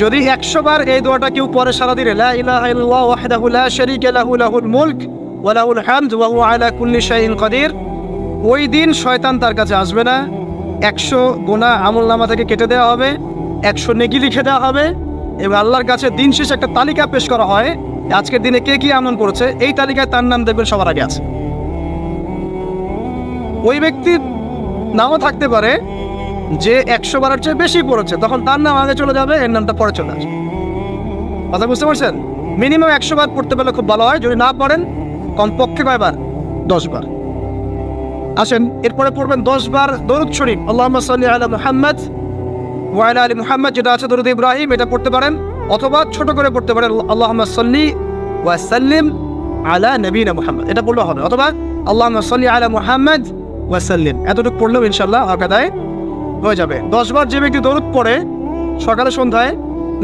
যদি 100 বার এই দোয়াটা কেউ পড়ে সারা দিনে, লা ইলাহা ইল্লাল্লাহু ওয়াহদাহু লা শারীকা লাহু লাহুল মুলক ওয়া লাহুল হামদ ওয়া হুয়া আলা কুল্লি শাইইন কাদির, ওই দিন শয়তান তার কাছে আসবে না। 100 গুনাহ আমলনামা থেকে কেটে দেওয়া হবে, 100 নেকি লিখে দেওয়া হবে, এবং আল্লাহর কাছে দিন শেষে একটা তালিকা পেশ করা হয়, আজকের দিনে কে কি আমল করেছে, এই তালিকায় তার নাম দেখবেন সবার আগে আছে। ওই ব্যক্তির নামও থাকতে পারে যে 100 বারের চেয়ে বেশি পড়েছে, তখন তার নাম আগে চলে যাবে, এর নামটা পরে চলে আসবে। কথা বুঝতে পারছেন? মিনিমাম 100 বার পড়তে পারলে খুব ভালো হয়। যদি না পড়েন কমপক্ষে কয়বার? 10 বার। আসেন, এরপরে পড়বেন 10 বার দরুদ শরীফ, আল্লাহুম্মা সাল্লি আলা মুহাম্মদ ওয়া আলা আলি মুহাম্মদ, যেটা আছে দরুদ ইব্রাহিম, এটা পড়তে পারেন, অথবা ছোট করে পড়তে পারেন আল্লাহুম্মা সাল্লি ওয়া সাল্লিম আলা নবিনা মুহাম্মদ, এটা পড়লেও হবে, অথবা আল্লাহুম্মা সাল্লি আলা মুহাম্মদ ওয়া সাল্লিম, এতটুকু পড়লেও ইনশাআল্লাহ আকাদায় হয়ে যাবে। 10 বার যে ব্যক্তি দরুদ পড়ে সকালে সন্ধ্যায়,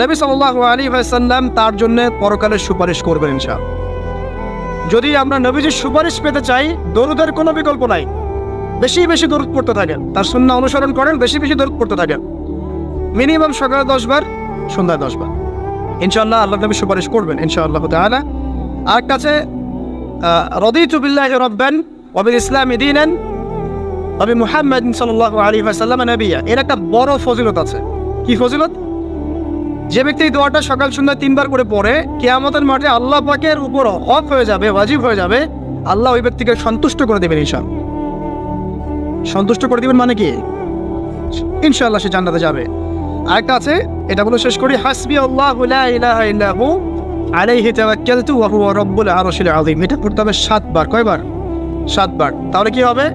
নবী সাল্লাল্লাহু আলাইহি ওয়াসাল্লাম তার জন্য পরকালে সুপারিশ করবেন ইনশাআল্লাহ। যদি আমরা নবীজির সুপারিশ পেতে চাই, দরুদের কোনো বিকল্প নাই। বেশি বেশি দরুদ পড়তে থাকেন, তার সুন্নাহ অনুসরণ করেন, বেশি বেশি দরুদ পড়তে থাকেন, মিনিমাম সকালে 10 বার, সন্ধ্যায় 10 বার, ইনশাআল্লাহ আল্লাহ নবী সুপারিশ করবেন ইনশাআল্লাহ তাআলা। আর কাছে রাদিতু বিল্লাহি রাব্বান ওয়া বিল ইসলামি দীনান ওয়া বি মুহাম্মাদিন সাল্লাল্লাহু আলাইহি ওয়াসাল্লাম নবিয়্যা। এর একটা বড় ফজিলত আছে। কি ফজিলত? যে ব্যক্তি এই দোয়াটা সকাল সন্ধ্যা 3 বার করে পড়ে, কিয়ামতের মাঠে আল্লাহ পাকের উপর হক হয়ে যাবে, ওয়াজিব হয়ে যাবে, আল্লাহ ওই ব্যক্তিকে সন্তুষ্ট করে দেবেন ইনশাআল্লাহ। সন্তুষ্ট করে দিবেন মানে কি? ইনশাআল্লাহ সে জান্নাতে যাবে। আরেকটা আছে, এটা বলে শেষ করি, হাসবি আল্লাহু লা ইলাহা ইল্লা হু আলাইহি তাওয়াক্কালতু ওয়া হুয়া রাব্বুল আরশিল আযীম। এটা পড়তে হবে 7 বার। কয়বার? 7 বার। তাহলে কি হবে?